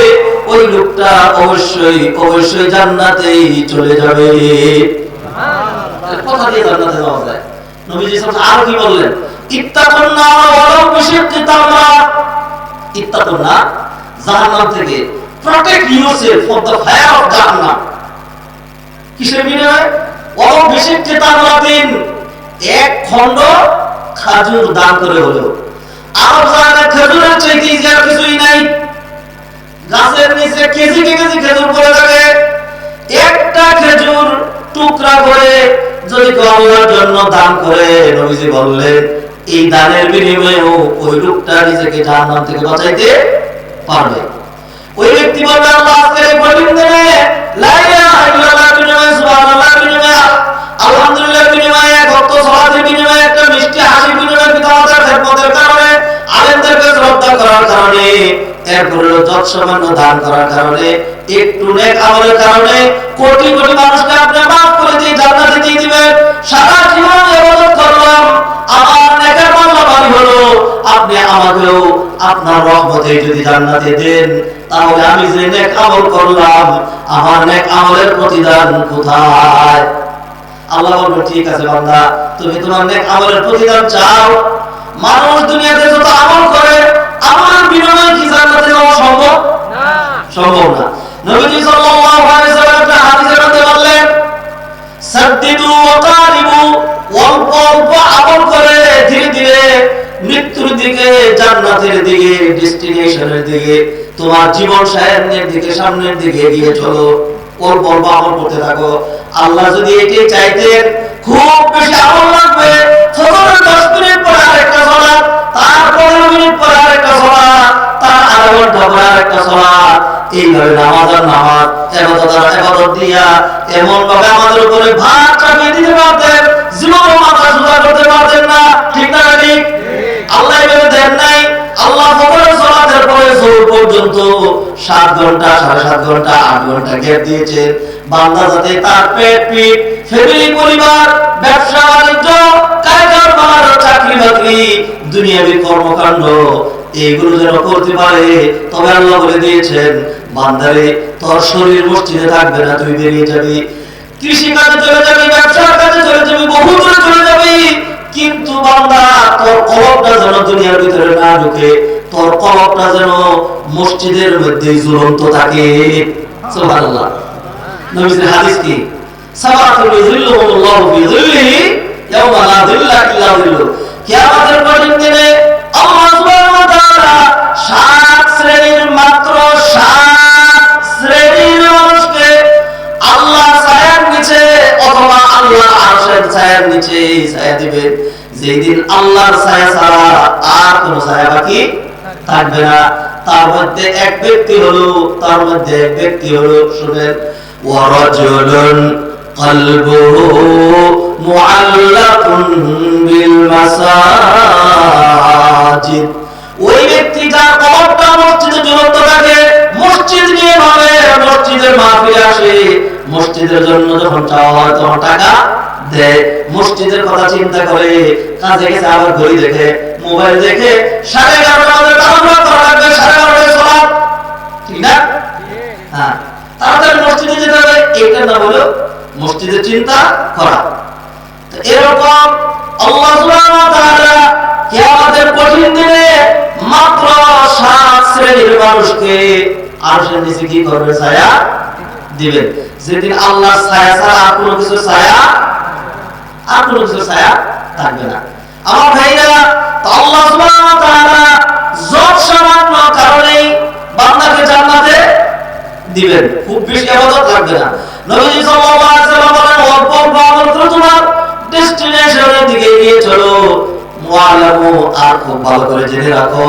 ওই লোকটা অবশ্যই অবশ্যই জান্নাতেই চলে যাবে। সুবহানাল্লাহ, কথা দিয়ে জান্নাতে যাওয়া যায়। নবীজি সাল্লাল্লাহু আরো কি বললেন, ইত্তাকুন নার ওয়ালাউ বিশিক্কি তামরা, ইত্তাকুন নার, জাহান্নাম থেকে protect yourself for the fire of জাহান্নাম। কিসের বিনিময়ে? ওয়ালাউ বিশিক্কি তামরাতিন, এক খণ্ড খাজুর দান করে হলো। আরব জায়গায় খেজুরের চাইতে আর কিছুই নাই, গাছের নিচে কেজি কেজি খেজুর পড়ে থাকে, একটা খেজুর টুকরা করে যদি আল্লাহর জন্য দান করে, নবীজি বললেন এই দানের বিনিময়েও ওই লোকটা নিজেকে জাহান্নাম থেকে বাঁচাইতে পারবে। ওই ব্যক্তি বলবে আল্লাহ আজকের এই কঠিন দিনে লা ইলাহা ইল্লাল্লাহ বিনিময়ে, সুবহানাল্লাহ বিনিময়ে, আলহামদুলিল্লাহ বিনিময়ে, এক ওয়াক্ত সালাতের বিনিময়ে, একটা মিষ্টি হাসির বিনিময়ে, পিতামাতার খেদমতের কারণে, আলেমদেরকে শ্রদ্ধা করার কারণে, এরপরে যত সামান্য দান করার কারণে, একটু নেক আমলের কারণে কোটি কোটি মানুষকে আপনি মাফ করে দিয়ে জান্নাতে দিয়ে দিবেন। সারা জীবন ইবাদত করলাম, আমার নেকের পাল্লা ভারী হলো, আপনি আমাকেও আপনার রহমতে যদি জান্নাতে দেন, তাহলে আমি যে নেক আমল করলাম, আমার নেক আমলের প্রতিদান কোথায়? আল্লাহ বলবে ঠিক আছে বান্দা, তুমি তোমার নেক আমলের প্রতিদান চাও। মানুষ দুনিয়াতে যত আমল করে, আমলের বিনিময়ে কি জান্নাতে যাওয়া সম্ভব না? সম্ভব না। নবীজি সাল্লাল্লাহু আলাইহি ওয়াসাল্লাম একটা হাদিসের মধ্যে বললেন, সাদ্দিদু ওয়া কারিবু, অল্প অল্প আমল করে ধীরে ধীরে মৃত্যুর দিকে, জান্নাতের দিকে, ডেস্টিনেশনের দিকে, তোমার জীবন সায়নের দিকে, সামনের দিকে এগিয়ে চলো। অল্প অল্প আমল করতে থাকো। আল্লাহ যদি এটাই চাইতেন, খুব বেশি আমল লাগবে, ফজরের 10 মিনিট পরে আরেকটা সালাত, তার 15 মিনিট পরে আরেকটা সালাত, তার আধা ঘন্টা পরে আরেকটা সালাত, এইভাবে নামাজ আর নামাজ, ইবাদত আর ইবাদত দিয়া এমন ভাবে আমাদের উপরে ভার চাপিয়ে দিতে পারতেন, জীবনও মাথা সোজা করতে পারতেন না, ঠিক না ঠিক? আল্লাহ এভাবে দেন নাই। আল্লাহ ফজরের সালাতের পরে জোহর পর্যন্ত 7 ঘন্টা, 7.5 ঘন্টা, 8 ঘন্টা গ্যাপ দিয়েছেন, বান্দা যাতে তার পেট পিট, ফ্যামিলি, পরিবার, ব্যবসা বাণিজ্য, কারবার, চাকরি বাকরি, দুনিয়াবি কর্মকাণ্ড এইগুলো যেন করতে পারে। তবে আল্লাহ বলে দিয়েছেন, বান্দারে তোর শরীর মসজিদে থাকবে না, তুই বেরিয়ে যাবি, কৃষি কাজে চলে যাবি, ব্যবসার কাজে চলে যাবি, বহু দূরে চলে যাবি, কিন্তু বান্দা তোর কলবটা যেন দুনিয়ার ভিতরে না ঢুকে, তোর কলবটা যেন মসজিদের মধ্যেই ঝুলন্ত থাকে। সুবহানাল্লাহ। নবীর হাদিস কি? সাবাতুল যিল্লুহুল্লাহু ফি যিল্লিহি ইয়াওমা লা যিল্লা ইল্লা যিল্লুহু। কিয়ামতের কঠিন দিনে আল্লাহ সুবহানাহু ওয়া তাআলা 7 শ্রেণীর, মাত্র 7 শ্রেণীর মানুষকে আল্লাহ ছায়ার নিচে অথবা আল্লাহর আরশের ছায়ার নিচে ছায়া দিবেন, যেই দিন আল্লাহর ছায়া ছাড়া আর কোনো ছায়া বাকি থাকবে না। তার মধ্যে এক ব্যক্তি হলো শুনেন, ওয়ারাজুলুন কলবুহু মুআল্লাকুন বিল মাসাজিদ। ওই ব্যক্তি যার কলবটা মসজিদে ঝুলন্ত থাকে, মসজিদ নিয়ে ভাবে, মসজিদের মাহফিলে আসে, মসজিদের জন্য যখন চাওয়া হয় তখন টাকা দেয়, মসজিদের কথা চিন্তা করে, কাজে গেছে আবার ঘড়ি দেখে, মোবাইল দেখে, 11:30 বাজে তাড়াহুড়া করা লাগবে, 11:30 সালাত, ঠিক না? হ্যাঁ, তাড়াতাড়ি মসজিদে যেতে হবে, এইটার নাম হলো মসজিদের চিন্তা করা। তো এরকম আল্লাহ সুবহানাহু ওয়া তাআলা কিয়ামতের কঠিন দিনে মাত্র 7 শ্রেণীর মানুষকে আরশের নিচে কি করবে? ছায়া দিবেন। যেদিন আল্লাহর ছায়া ছাড়া আর কোনো কিছু ছায়া থাকবে না। আমার ভাইরা, তো আল্লাহ সুবহানাহু ওয়া তাআলা যত সামান্য কারণেই বান্দাকে জান্নাতে দিবেন, খুব বেশি ইবাদত লাগবে না। নবী সাল্লাল্লাহু আলাইহি ওয়াসাল্লাম বলেন, অল্প অল্প আমল করে তোমার ডেস্টিনেশনের দিকে এগিয়ে চলো। ওয়ালামু, আর খুব ভালো করে জেনে রাখো,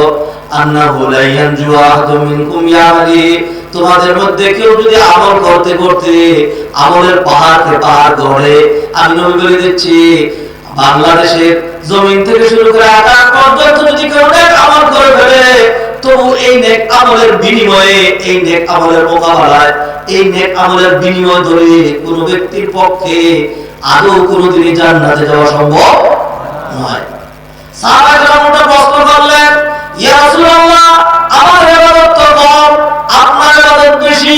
আন্নাহু লা ইয়ানজু আহাদুম মিনকুম ইয়ামালি, তোমাদের মধ্যে কেউ যদি আমল করতে করতে আমলের পাহাড় গড়ে, আমি নবী বলে দিচ্ছি, বাংলাদেশের জমিন থেকে শুরু করে আকাশ পর্যন্ত যদি কেউ নেক আমল করে ফেলে, তবু এই নেক আমলের বিনিময়ে, এই নেক আমলের মোকাবেলায়, এই নেক আমলের বিনিময় ধরে কোন ব্যক্তির পক্ষে আদৌ কোনদিনই জান্নাতে যাওয়া সম্ভব নয়। সাহাবায়ে কেরামটা প্রশ্ন করলেন, ইয়া রাসূলুল্লাহ, আমার ইবাদত তো কম, আপনার ইবাদত বেশি,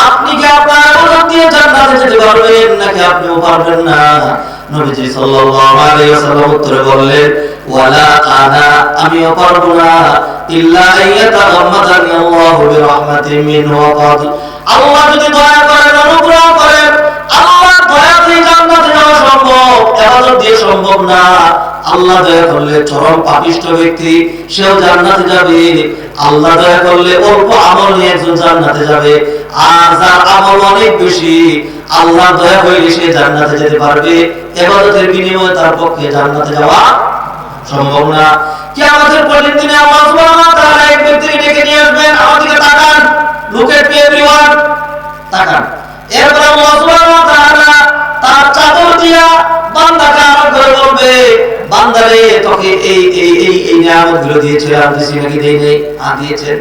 আপনি কি আপনার ইবাদত দিয়ে জান্নাতে যেতে পারবেন নাকি আপনিও পারবেন না? নবীজি সাল্লাল্লাহু আলাইহি ওয়াসাল্লাম উত্তরে বললেন, ওয়ালা আনা, আমিও পারবো না, ইল্লা আইয়াতাগাম্মাদানি আল্লাহু বিরহমাতিন মিনহু ওয়া ফাদল, আল্লাহ যদি দয়া করেন, অনুগ্রহ করেন, আল্লাহর দয়াতে জান্নাতে যাওয়া সম্ভব, ইবাদত দিয়ে সম্ভব না। আল্লাহ দয়া করলে চরম পাপিষ্ঠ ব্যক্তি সেও জান্নাতে যাবে, আল্লাহ দয়া করলে অল্প আমল নিয়ে একজন জান্নাতে যাবে, আর যার আমল অনেক বেশি, আল্লাহ দয়া হইলে সে জান্নাতে যেতে পারবে, ইবাদতের বিনিময়ে তার পক্ষে জান্নাতে যাওয়া সম্ভব না। কিয়ামতের কঠিন দিনে আল্লাহ সুবহানাহু ওয়া তাআলা এক ব্যক্তিকে ডেকে নিয়ে আসবেন, আমার দিকে তাকান, লুক এট মি এভরিওয়ান, তাকান। এরপর আল্লাহ সুবহানাহু ওয়া তাআলা তার চাদর দিয়া বান্দাকে আরো করে বলবে, বান্দারে তোকে এই এই এই এই নিয়ামতগুলো দিয়েছিলাম, দিছি নাকি দেই নাই? দিয়েছেন।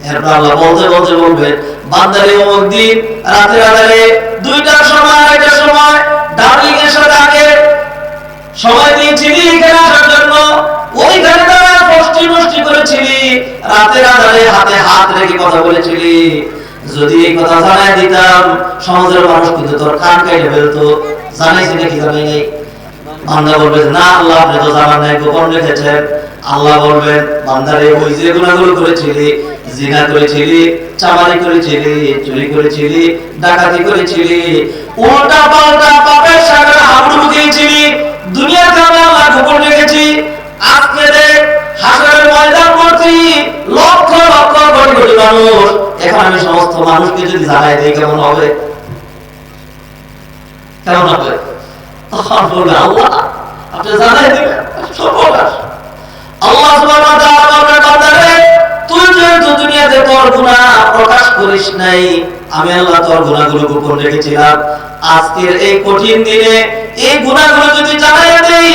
এরপর আল্লাহ বলতে বলবেন, বান্দারে অমুক দিন রাতের আধারে 2টার সময়, 2টার সময় ডার্লিং এর সাথে আগে সময় দিয়েছিলি এখানে আসার জন্য, ওইখানে দাঁড়ায় ফষ্টি করেছিলি, রাতের আধারে হাতে হাত রেখে কথা বলেছিলি, যদি এই কথা জানাই দিতাম সমাজের মানুষ কিন্তু তোর কান কেটে ফেলতো, জানাইছি নাকি জানাই নাই? বান্দা বলবে, না আল্লাহ আপনি তো জানান নাই, গোপন রেখেছেন। আল্লাহ বলবেন, বান্দারে ওই যে গুনাহগুলো করেছিলি, জিনা করেছিলি, চামারি করেছিলি, চুরি করেছিলি, ডাকাতি করেছিলি, উল্টা পাল্টা পাপের সাগরে হাবুডুবু খেয়েছিলি, দুনিয়ার কারণে আল্লাহ গোপন রেখেছি, আজকে দেখ হাসরের ময়দান করছি, লক্ষ লক্ষ কোটি কোটি মানুষ, এখন আমি সমস্ত মানুষকে যদি জানাই দিই কেমন হবে? কেমন হবে? তখন বলবে, আল্লাহ আপনি জানাই দিবেন, সর্বনাশ। আল্লাহ সুবহানাহু ওয়া তাআলা বলবেন, বান্দারে তুই যেহেতু দুনিয়াতে তোর গুনাহ প্রকাশ করিস নাই, আমি আল্লাহ তোর গুনাহগুলো গোপন রেখেছিলাম, আজকের এই কঠিন দিনে এই গুনাহগুলো যদি জানাই দেই,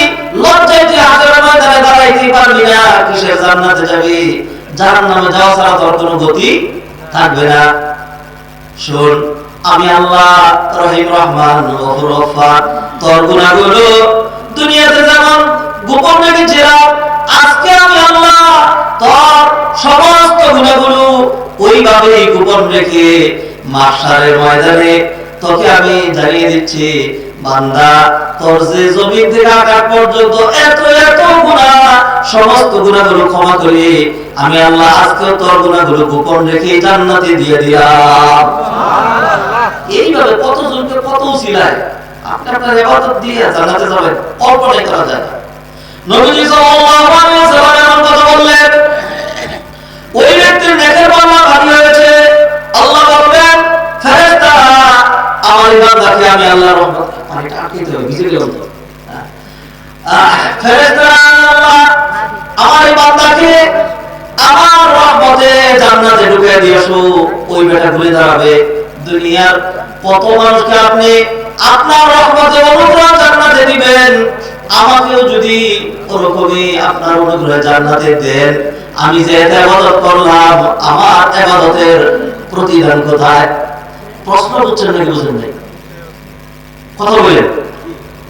লজ্জায় তুই হাজার ময়দানে দাঁড়াইতে পারবি না, কিসের জান্নাতে যাবি? জাহান্নামে যাওয়া ছাড়া তোর কোনো গতি থাকবে না। শোন, আমি আল্লাহ রহিম রহমান গফুর গফফার, তোর গুনাহগুলো দুনিয়াতে যেমন গোপন রেখেছিলাম, আজকে আমি আল্লাহ তোর সমস্ত গুনাহগুলো ওইভাবেই গোপন রেখে মাহশারের ময়দানে তোকে আমি জানিয়ে দিচ্ছি, বান্দা তোর যে জমিন থেকে আকাশ পর্যন্ত এত এত গুনাহ, সমস্ত গুনাহগুলো ক্ষমা করে আমি আল্লাহ আজকে তোর গুনাহগুলো গোপন রেখে জান্নাতে দিয়ে দিলাম। সুবহানাল্লাহ। এইভাবে কতজনকে কত উসিলায় আপনি আপনার ইবাদত দিয়ে জান্নাতে যাবেন, কল্পনা করা যায় না। নবীজি সাল্লাল্লাহু আলাইহি ওয়াসাল্লাম এমন কথা বললেন, ওই ব্যক্তির নেকের পাল্লা ভারী হয়েছে, আল্লাহ বলবেন ফেরেশতারা আমার বান্দাকে আমি আল্লাহর রহমত পানিটা আটকে দেব, ভিজে গেল তো, ফেরেশতারা আল্লাহ আমার বান্দাকে আমার রহমতে জান্নাতে ঢুকিয়ে দিয়েছো। ওই বেটা ঘুরে দাঁড়াবে, দুনিয়ার কত মানুষকে আপনি আপনার রহমতে অনুগ্রহে জান্নাতে দিবেন, আমাকেও যদি ওরকমই আপনার অনুগ্রহে জান্নাতে দেন, আমি যে ইবাদত করলাম আমার ইবাদতের প্রতিদান কোথায়? প্রশ্ন করছেন নাকি বুঝেন নাই? কথা বলেন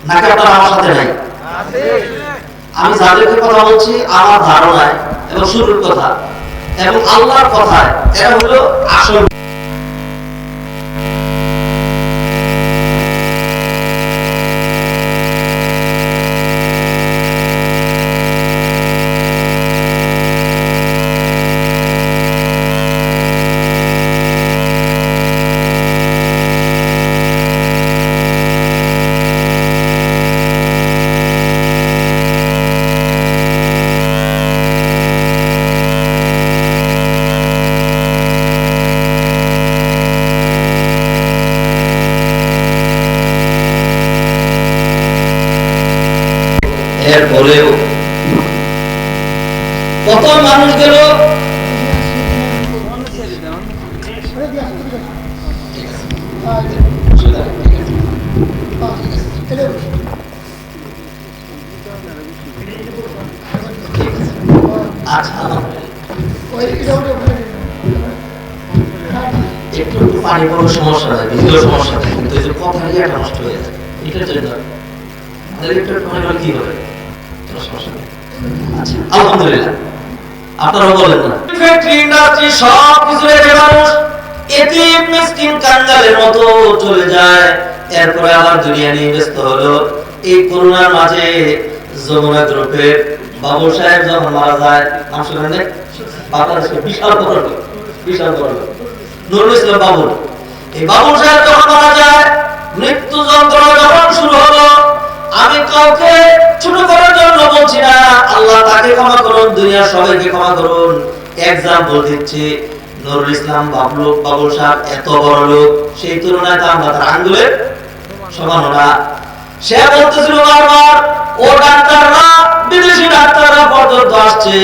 নাকি আপনারা আমার সাথে নাই? আমি যাদেরকে কথা বলছি আমার ধারণায় এবং শুরুর কথা এবং আল্লাহর কথায়, এটা হলো আসল। এরপরেও কত মানুষ গেল, একটু পানি কোনো সমস্যা নাই, ভিডিও সমস্যা নাই, কিন্তু এই যে কথা নিয়ে একটা নষ্ট হয়ে যায়, এটার জন্য কি হবে? আলহামদুলিল্লাহ, আপনারা বলেন না ফ্যাক্টরি ইন্ডাস্ট্রি সব কিছু রেখে মানুষ এতিম মিসকিন কাঙ্গালের মতো চলে যায়, এরপরে আবার দুনিয়া নিয়ে ব্যস্ত হলো। এই করোনার মাঝে যমুনা গ্রুপের বাবুল সাহেব যখন মারা যায়, নাম শুনেন? বাংলাদেশের বিশাল বড় নুরুল ইসলাম বাবুল, এই বাবুল সাহেব যখন মারা যায়, মৃত্যু যন্ত্রণা যখন শুরু হলো, আমি কাউকে ছোট করার জন্য বলছি না, আল্লাহ তাকে ক্ষমা করুন, দুনিয়ার সবাইকে ক্ষমা করুন। এক্সাম্পল দিচ্ছি, নুরুল ইসলাম বাবুল সাহেব এত বড় লোক, সেই তুলনায় তো আমরা তার আঙ্গুলের সমান না। সে বলতেছিল বারবার, ও ডাক্তাররা, বিদেশি ডাক্তাররা পর্যন্ত আসছে,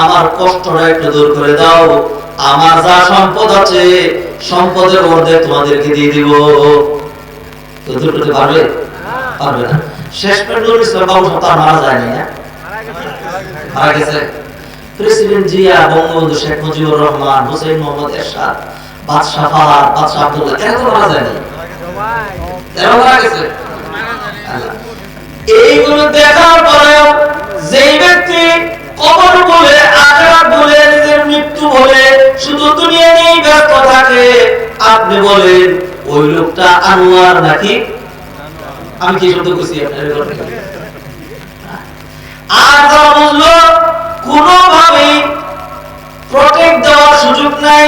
আমার কষ্টটা একটু দূর করে দাও, আমার যা সম্পদ আছে সম্পদের অর্ধেক তোমাদেরকে দিয়ে দিব। তো দূর করতে পারবে? পারবে না। শেষ পর্যন্ত ইসলাম বাবু সত্তা মারা যায়নি, মারা গেছে। প্রেসিডেন্ট জিয়া, বঙ্গবন্ধু শেখ মুজিবুর রহমান, হোসেন মোহাম্মদ এরশাদ, বাদশাহ ফাহাদ, বাদশাহ আব্দুল্লাহ, এরা তো মারা যায়নি, এরা মারা গেছে। এইগুলো দেখার পরেও যেই ব্যক্তি কবর বলে, আখিরাত বলে, নিজের মৃত্যু বলে শুধু দুনিয়া নিয়ে ব্যস্ত থাকে, আপনি বলেন ওই লোকটা আনোয়ার নাকি? আমি কি শব্দ কইছি আপনাদের? আর যারা বুঝলো কোনোভাবেই প্রটেক্ট দেওয়ার সুযোগ নাই,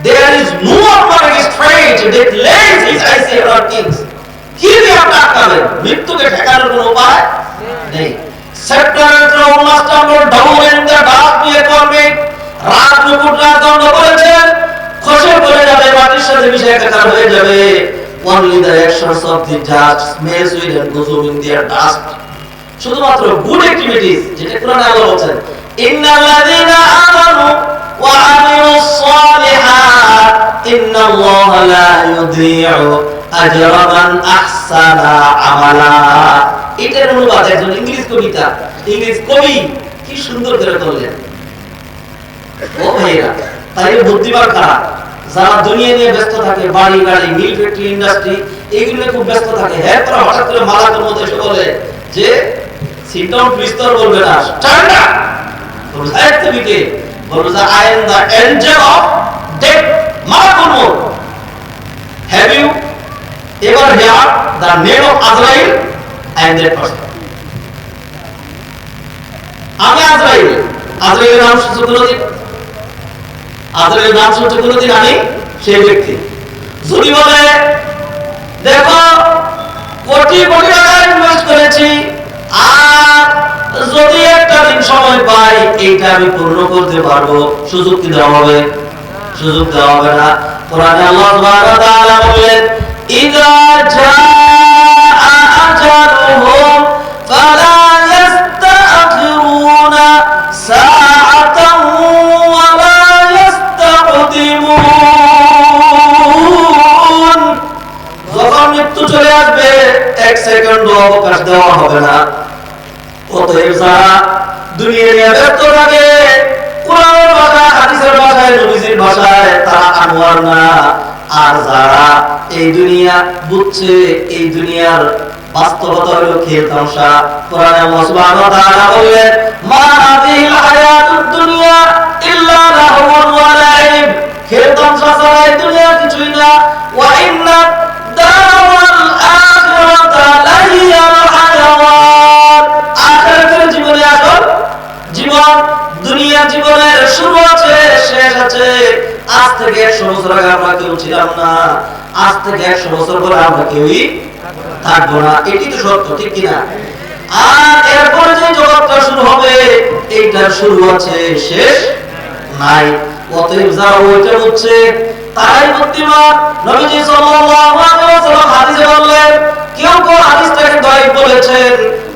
there is no automatic straight that lays his ICR or things, কি দিয়ে আপনি আটকাবেন? মৃত্যুকে ঠেকানোর কোনো উপায় নেই। সেপ্টেম্বর মাসটা আমরা ডাউন ইন দ্য ডার্ক দিয়ে করবে, রাত মুকুটরা দণ্ড করেছেন, খসে পড়ে যাবে, মাটির সাথে মিশে একাকার হয়ে যাবে। Only the actions of the just may sweet and consuming their dust. শুধুমাত্র গুড অ্যাক্টিভিটিস, যেটা কোরআনে আল্লাহ বলেন, ইন্নাল্লাযীনা আমানু ওয়া আমিলুস সালিহাত ইন্নাল্লাহা লা ইউযী'ু আজরা মান আহসানা আমালা। এটার অনুবাদ একজন ইংলিশ কবিতা, ইংলিশ কবি কি সুন্দর করে বললেন। ও ভাইরা, তাই বুদ্ধিমান কারা? যারা দুনিয়া নিয়ে ব্যস্ত থাকে, বাড়ি গাড়ি, মিল ফ্যাক্টরি, ইন্ডাস্ট্রি, এগুলো নিয়ে খুব ব্যস্ত থাকে। হ্যাঁ, তারা হঠাৎ করে মালাকের মধ্যে এসে বলে যে সিট ডাউন প্লিজ, তোর বলবে না স্ট্যান্ড আপ। বলবে তুমি কে? বলবে যে I am the angel of death, মালাকুল মউত। Have you ever hear the name of Azrael? I am that person. আমি আজরাইল। আজরাইলের নাম শুনছো কোনদিন? আজরাইলের নাম শুনছো কোনদিন? আমি সেই ব্যক্তি। যদি বলে দেখো কোটি কোটি টাকা ইনভেস্ট করেছি, আর যদি একটা দিন সময় পাই এইটা আমি পূর্ণ করতে পারবো, সুযোগ কি দেওয়া হবে? সুযোগ দেওয়া হবে না। কোরআনে আল্লাহ সুবহানাহু ওয়া তাআলা বলেন, ইযা জাআ আজালুহুম ফালা ইস্তাখিরুনা সাআতান ওয়া লা ইস্তাকদিমুন। যখন মৃত্যু চলে আসবে এক সেকেন্ডও অবকাশ দেওয়া হবে না। অতএব যারা দুনিয়া নিয়ে ব্যস্ত থাকে, কোরআনের ভাষায়, হাদিসের ভাষায়, নবীজির ভাষায়, তারা আনোয়ার না। আর যারা এই দুনিয়া বুঝছে, এই দুনিয়ার বাস্তবতা হলো খেল তামাশা। কোরআনে আল্লাহ সুবহানাহু ওয়া তাআলা বললেন, মা হাযিহিল হায়াতুদ দুনিয়া ইল্লা লাহওয়ান ওয়া লাইব। খেল তামাশা ছাড়া এই দুনিয়া কিছুই না। ওয়া ইন্না দারাল আখিরাতা লাহিয়াল হায়াওয়ান। আখিরাতের জীবনে আসল জীবন, দুনিয়া জীবনের শুরু আছে, শেষ আছে। আজ থেকে 100 বছর আগে আমরা কেউ ছিলাম না, আজ থেকে 100 বছর পরে আমরা কেউই থাকবো না। এটি তো সত্য, ঠিক কিনা? আর এরপরে যে জগৎটা শুরু হবে, এইটার শুরু আছে, শেষ নাই। অতএব যারা ওইটা হচ্ছে তারাই বুদ্ধিমান। নবীজি সাল্লাল্লাহু আলাইহি ওয়াসাল্লাম হাদিসে বললেন, কেউ কেউ হাদিসটাকে দায়ীফ বলেছেন,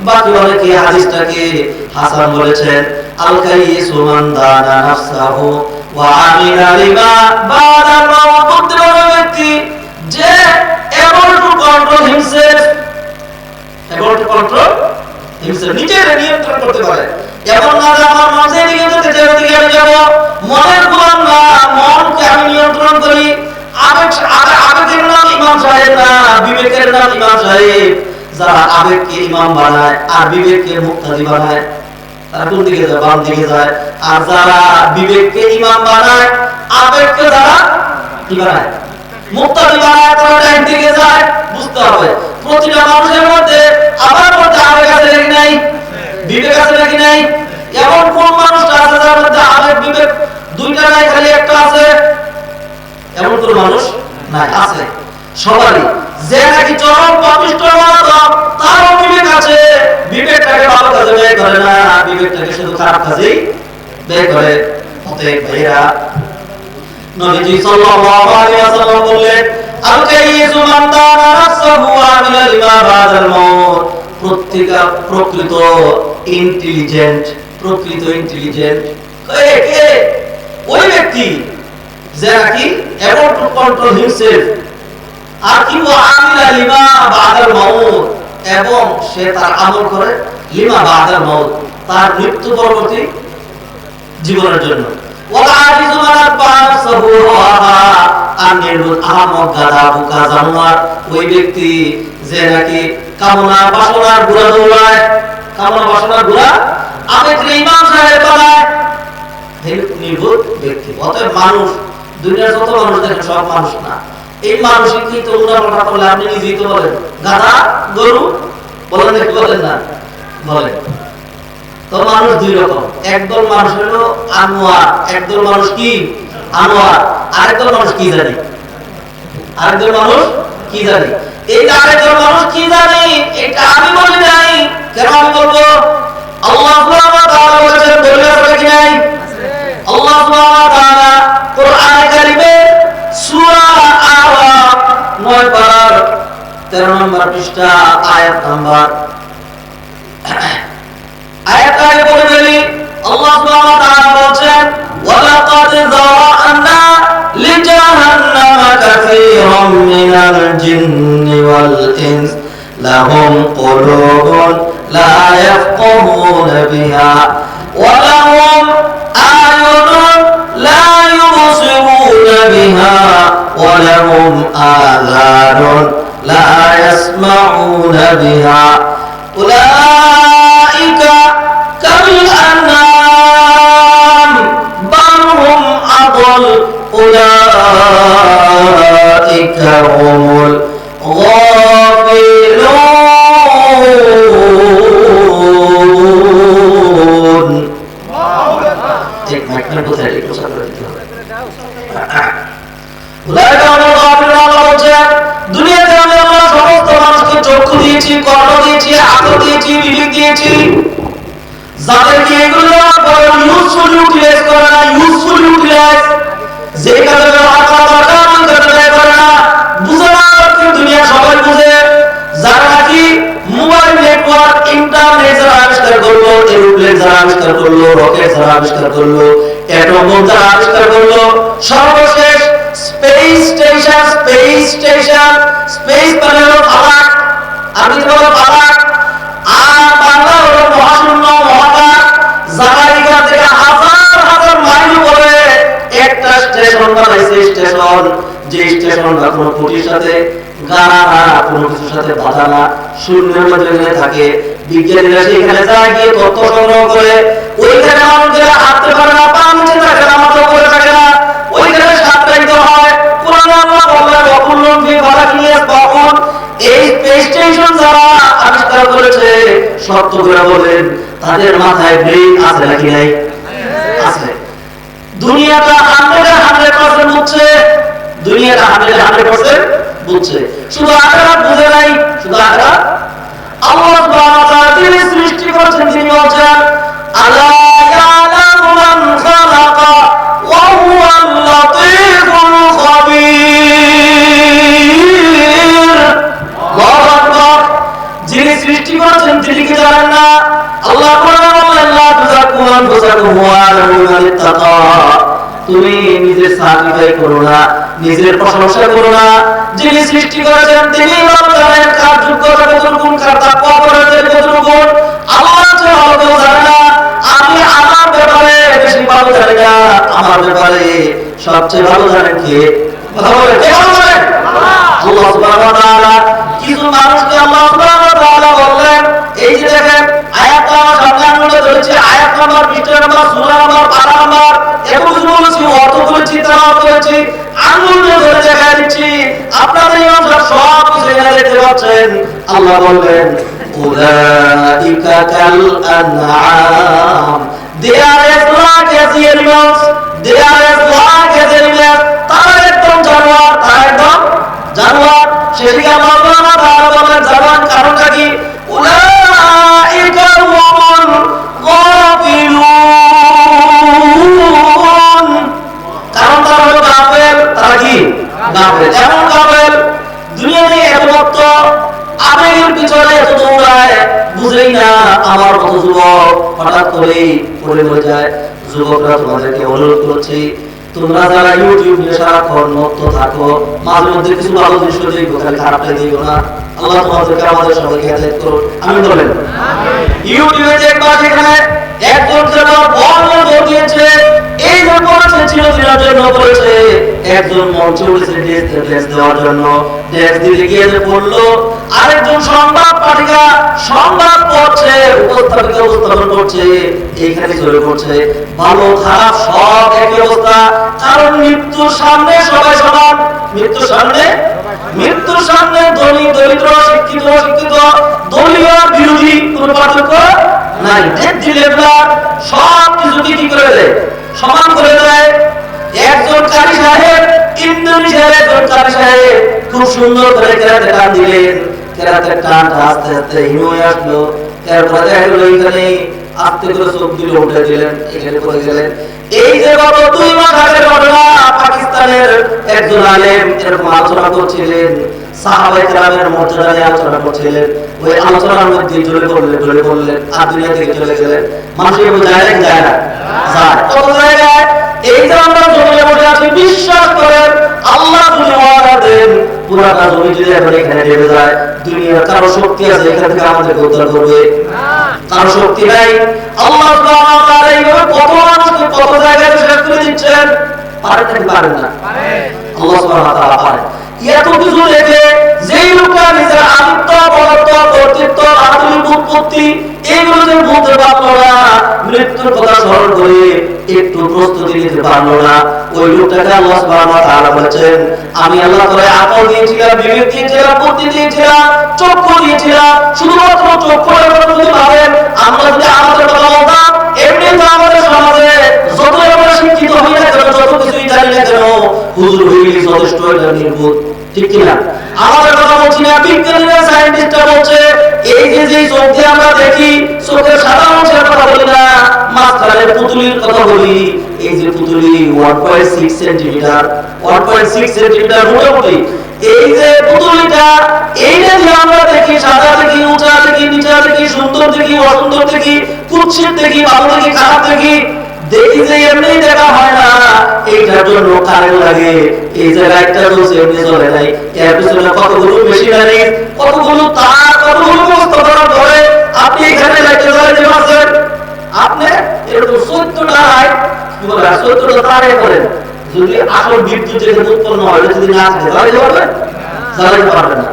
বাকি অনেকে হাদিসটাকে হাসান বলেছেন। আল কাইয়িসু মান দানা নাফসাহু ওয়া আমিলা লিমা বাদাল মাউত। বুদ্ধিমান ব্যক্তি যে able to control himself, able to control himself, নিজের নিয়ন্ত্রণ করতে পারে। এমন না যে আমার মন যেদিকে যেতে চাই ওদিকে আমি যাব, মনের গোলাম না, মনকে আমি নিয়ন্ত্রণ করি। আবেগের নাম ইমাম সাহেব না, বিবেকের নাম ইমাম সাহেব। যারা আবেগকে ইমাম বানায় আর বিবেককে মুক্তাদি বানায়, তারা কোন দিকে যায়? বাম দিকে যায়। আর যারা বিবেককে ইমাম বানায়, আবেগকে যারা কি বানায়? মুক্তাদি বানায়, তারা ডান দিকে যায়। বুঝতে হবে প্রতিটা মানুষের মধ্যে আমার মধ্যে আবেগ আছে নাকি নাই? বিবেক আছে নাকি নাই? এমন কোন মানুষটা আছে যার মধ্যে আবেগ বিবেক দুইটা নাই, খালি একটা আছে? এমন কোন মানুষ নাই, আছে সবারই। যে নাকি চরম পাপিষ্ঠ মানব, তারও বিবেক আছে, বিবেকটাকে ভালো কাজে ব্যয় করে না, বিবেকটাকে শুধু খারাপ কাজেই ব্যয় করে। অতএব ভাইরা, নবীজি সাল্লাল্লাহু আলাইহি ওয়াসাল্লাম বললেন, আল কাইয়িসু মান দানা নাফসাহু ওয়া আমিলা লিমা বাদাল মাউত। প্রকৃত ইন্টেলিজেন্ট, প্রকৃত ইন্টেলিজেন্ট কে? ওই ব্যক্তি যে নাকি এবল টু কন্ট্রোল হিমসেলফ, আর কি ওয়া আমিলা লিমা বাদাল মাউত, এবং সে তার আমল করে লিমা বাদাল মাউত, তার মৃত্যু পরবর্তী জীবনের জন্য। ওয়ালা আজিজু মান আতবাসাহু ওয়াহা। আর নির্বোধ আহামক গাধা বোকা জানোয়ার ওই ব্যক্তি যে নাকি কামনা বাসনার ঘোড়া দৌড়ায়, কামনা বাসনার ঘোড়া আবেগকে ইমাম সাহেব বানায়, নির্বোধ ব্যক্তি। অতএব মানুষ, দুনিয়ার যত মানুষ দেখেন সব মানুষ না। এই মানসিক কি তো উল্টাপাল্টা করলে আপনি নিজেই তো বলেন গাধা গরু, বলেন নাকি বলেন না? বলেন। তো মানুষ দুই রকম, একদল মানুষ হলো আনোয়ার, একদল মানুষ কি আনোয়ার, আরেকদল মানুষ কি জানি, আরেকদল মানুষ কি জানি। এই আরেকদল মানুষ কি জানি এটা আমি বলি নাই, কেন আমি বলবো? আল্লাহ সুবহানাহু ওয়া তাআলা বলেছেন, বলে আছে কি নাই? আল্লাহ সুবহানাহু ওয়া তাআলা কোরআনে কারিমে সূরা আরাফ 9 পারার 13 নম্বর পৃষ্ঠা আয়াত নাম্বার আয়াতে বলে দিলি, আল্লাহ সুবহানাহু ওয়া তাআলা বলেন, ওয়ালাকাদ যারা'না লিজাহান্নামা কাসীরাম মিনাল জিন্নি ওয়াল ইনস লাহুম কুলুবুন লা ইয়াফকাহুনা বিহা ওয়া লাহুম আ'য়ুনুন লা ইউবসিরুনা বিহা ওয়া লাহুম আযানুন লা ইয়াসমাউনা বিহা উলাইকা কাল আনআম বাল হুম আদল উলাইকা হুমুল গাফিলুন। ঠিক মাইকটা কোথায় রেখে কথা বলতে হবে? উলাইকা হুমুল গাফিলুন। আল্লাহ বলেন দুনিয়াতে আমি আল্লাহ সমস্ত মানুষকে চক্ষু দিয়েছি, কর্ণ দিয়েছি, হাত দিয়েছি, বিবেক দিয়েছি, যাদেরকে এগুলো বড় ইউজফুল ইউটিলাইজ করে না, ইউজফুল ইউটিলাইজ যে কাজে ব্যবহার করা দরকার ওই কাজে ব্যবহার করে না, বুঝে না কিন্তু দুনিয়া সবাই বুঝে। যারা নাকি মোবাইল নেটওয়ার্ক ইন্টারনেট যারা আবিষ্কার করলো, এরোপ্লেন যারা আবিষ্কার করলো, রকেট যারা আবিষ্কার করলো, অ্যাটম বোম যারা আবিষ্কার করলো, সর্বশেষ স্পেস স্টেশন স্পেস মানে হলো ফালাক, আমি বলবো ফালাক, আর বাংলা হলো মহাশূন্য মহাকাশ। যারা এখান থেকে হাজার হাজার মাইল উপরে একটা স্টেশন বানাইছে, স্টেশন যে স্টেশনটা কোনো খুঁটির সাথে গাড়া না, কোনো কিছুর সাথে বাধা না, শূন্যের মধ্যে থাকে। বিজ্ঞানীরা সেখানে যায় গিয়ে তথ্য সংগ্রহ করে, ওইখানে মানুষেরা হাঁটতে পারে না, পা নিচে থাকে না, মাথা উপরে থাকে না, ওইখানে সাপ্তাহিক হয়। কোরআনে আল্লাহ বলেন ওয়াকুল্লুন ফি ফালাকিন ইয়াসবাহুন। এই স্পেস স্টেশন যারা আবিষ্কার করেছে সত্য করে বলেন তাদের মাথায় ব্রেইন আছে নাকি নাই? আছে। দুনিয়াটা 100% বুঝছে, দুনিয়াটা 100% বুঝছে, শুধু আখিরাত বুঝে নাই, শুধু আখিরাত। আল্লাহ সুবহানাহু ওয়া তাআলা যিনি সৃষ্টি করেছেন তিনি বলেন আলা ইয়ালামু মান খালাকা ওয়া হুয়াল লাতীফুল খাবীর। আল্লাহু আকবার। যিনি সৃষ্টি করেছেন তিনি কি জানেন না? আল্লাহ কোরআনে বলেন লা তুযাক্কু আনফুসাকুম ওয়া আ'লামু মান ইত্তাকা। তুমি নিজের সার্টিফাই করো না, নিজের প্রশংসা করো না, যিনি সৃষ্টি করেছেন তিনি ভালো জানেন কার যোগ্যতা কতটুকু, কার তাকওয়া কতটুকু। আল্লাহ যে ভালো জানে না, আমি আমার ব্যাপারে বেশি ভালো জানি না, আমার ব্যাপারে সবচেয়ে ভালো জানেন কে? কথা বলেন কে ভালো জানেন? আল্লাহ সুবহানাহু ওয়া তাআলা। কিছু মানুষকে আল্লাহ সুবহানাহু ওয়া তাআলা বললেন, এই যে দেখেন আয়াত নাম্বার 57 ধরেছে, আয়াত নাম্বার 20 নাম্বার, সূরা নাম্বার, পারা নাম্বার, এগুলো বলেছি, অর্থ করেছি, তেলাওয়াত করেছি, আঙ্গুল দিয়ে ধরে দেখাই দিচ্ছি, আপনাদের ইমাম সাহেব সব কিছু এখানে দেখতে পাচ্ছেন। আল্লাহ বললেন উলাইকা কাল আনআম, they are as like as the animals, they are as like as animals। তারা একদম জানোয়ার, তারা একদম জানোয়ার। সেদিকে আল্লাহ সুবহানাহু ওয়া তাআলা বলেন জানোয়ার কারণটা কি? উলাইকা হুমুল গাফিলুন। কারণ তারা হলো গাফেল। তারা কি? গাফেল। এমন গাফেল, দুনিয়াতে এত ভক্ত, আবেগের পিছনে এত দৌড়ায়, বুঝেই না আমার মতো যুবক হঠাৎ করেই পড়ে হয়ে যায়। যুবকরা তোমাদেরকে অনুরোধ করছি, তোমরা যারা ইউটিউব নিয়ে সারাক্ষণ মত্ত থাকো, মাঝে মধ্যে কিছু ভালো জিনিস দেখো, খালি খারাপটা দিও না। আল্লাহ তোমাদেরকে আমাদের সবাইকে হেদায়েত করুন, আমিন বলেন। ইউটিউবে দেখবা সেখানে একজন যেন বড় ভোট দিয়েছে, এই যে করেছে চিরদিনের জন্য করেছে, একজন মঞ্চে উঠেছে ড্রেস দেওয়ার জন্য, ড্রেস দিতে গিয়ে যে পড়লো, আরেকজন সংবাদ পাঠিকা সংবাদ পড়ছে, উপস্থাপিকা উপস্থাপন করছে, এইখানে চলে পড়ছে। ভালো খারাপ সব একই অবস্থা, কারণ মৃত্যুর সামনে সবাই সমান। মৃত্যুর সামনে, মৃত্যুর সামনে ধনী দরিদ্র, শিক্ষিত অশিক্ষিত, দলীয় বিরোধী কোনো পার্থক্য নাই। সব কিছুকে কি করে দেয়? সমান করে দেয়। একজন কারি সাহেব, ইন্দোনেশিয়ার একজন কারি সাহেব খুব সুন্দর করে কেরাতে টান দিলেন, কেরাতে টানটা আস্তে আস্তে হিম হয়ে আসলো। এরপরে দেখা গেল এইখানে আস্তে করে চোখ দিলে উঠে দিলেন, এখানে পড়ে গেলেন। এই যে গত 2 মাস আগের ঘটনা, পাকিস্তানের একজন আলেম এরকম আলোচনা করছিলেন, সাহাবায়ে কেরামের মর্যাদা নিয়ে আলোচনা করছিলেন। ওই আলোচনার মধ্যে জ্বলে পড়লেন, আর দুনিয়া থেকে চলে গেলেন। মানুষের যায় না, যায় না, যায় কত জায়গায়। এই যে আমরা জমিনে বসে আছি, বিশ্বাস করেন আল্লাহ যদি ওয়াদা দেন পুরাটা জমি যদি এখন এখানে নেমে যায়, দুনিয়ার কারো শক্তি আছে এখান থেকে আমাদের উদ্ধার করবে? কারো শক্তি নাই। আল্লাহ সুবহানাহু ওয়া তাআলা এইভাবে কত মানুষকে কত জায়গায় শেষ করে দিচ্ছেন, পারেন নাকি পারেন না? আল্লাহ সুবহানাহু ওয়া তাআলা পারেন। এত কিছু রেখে যেই লোকটা নিজের আমিত্ব, বলত্ব, কর্তৃত্ব, আধুনিক উৎপত্তি এগুলো যে বলতে পারলো না, মৃত্যুর কথা স্মরণ করে একটু প্রস্তুতি নিতে পারলো না, ওই লোকটাকে আল্লাহ সুবহানাহু ওয়া তাআলা বলেছেন, আমি আল্লাহ তাআলা আকল দিয়েছিলাম, বিবেক দিয়েছিলাম, বুদ্ধি দিয়েছিলাম, চক্ষু দিয়েছিলাম। শুধুমাত্র চক্ষুর কথা যদি ভাবেন, আমরা যদি আমাদের কথা বলতাম, এমনি তো আমাদের সমাজে যত আমরা শিক্ষিত হই না কেন, যত কিছুই জানি না কেন, হুজুর হইলে যথেষ্ট এটা নির্ভুল, ঠিক কিনা? আমাদের কথা বলছি না, বিজ্ঞানীরা সায়েন্টিস্টরা বলছে এই যে চোখ দিয়ে আমরা দেখি, চোখের সাদা অংশের কথা বলি না, মাঝখানের পুতুলির কথা বলি। এই যে পুতুলি 1.6 সেন্টিমিটার, 1.6 সেন্টিমিটার মোটামুটি এই যে পুতুলিটা, এইটা যে আমরা দেখি, সাদা দেখি, উঁচা দেখি, নিচা দেখি, সুন্দর দেখি, অসুন্দর দেখি, কুৎসিত দেখি, ভালো দেখি, খারাপ দেখি, দেখি যে এমনি দেখা হয় না, এইটার জন্য কারেন্ট লাগে। এই যে লাইটটা জ্বলছে এমনি জ্বলে নাই, এর পিছনে কতগুলো মেশিনারি, কতগুলো তার, কতগুলো বস্তু ধরে আপনি এখানে লাইটটা জ্বালাতে পারছেন। আপনি এরকম 14টা লাইট কি বলে 14টা তারে করেন, যদি আসল বিদ্যুৎ যেখানে উৎপন্ন হয় যদি না থাকে জ্বালাতে পারবেন? জ্বালাতে পারবেন না।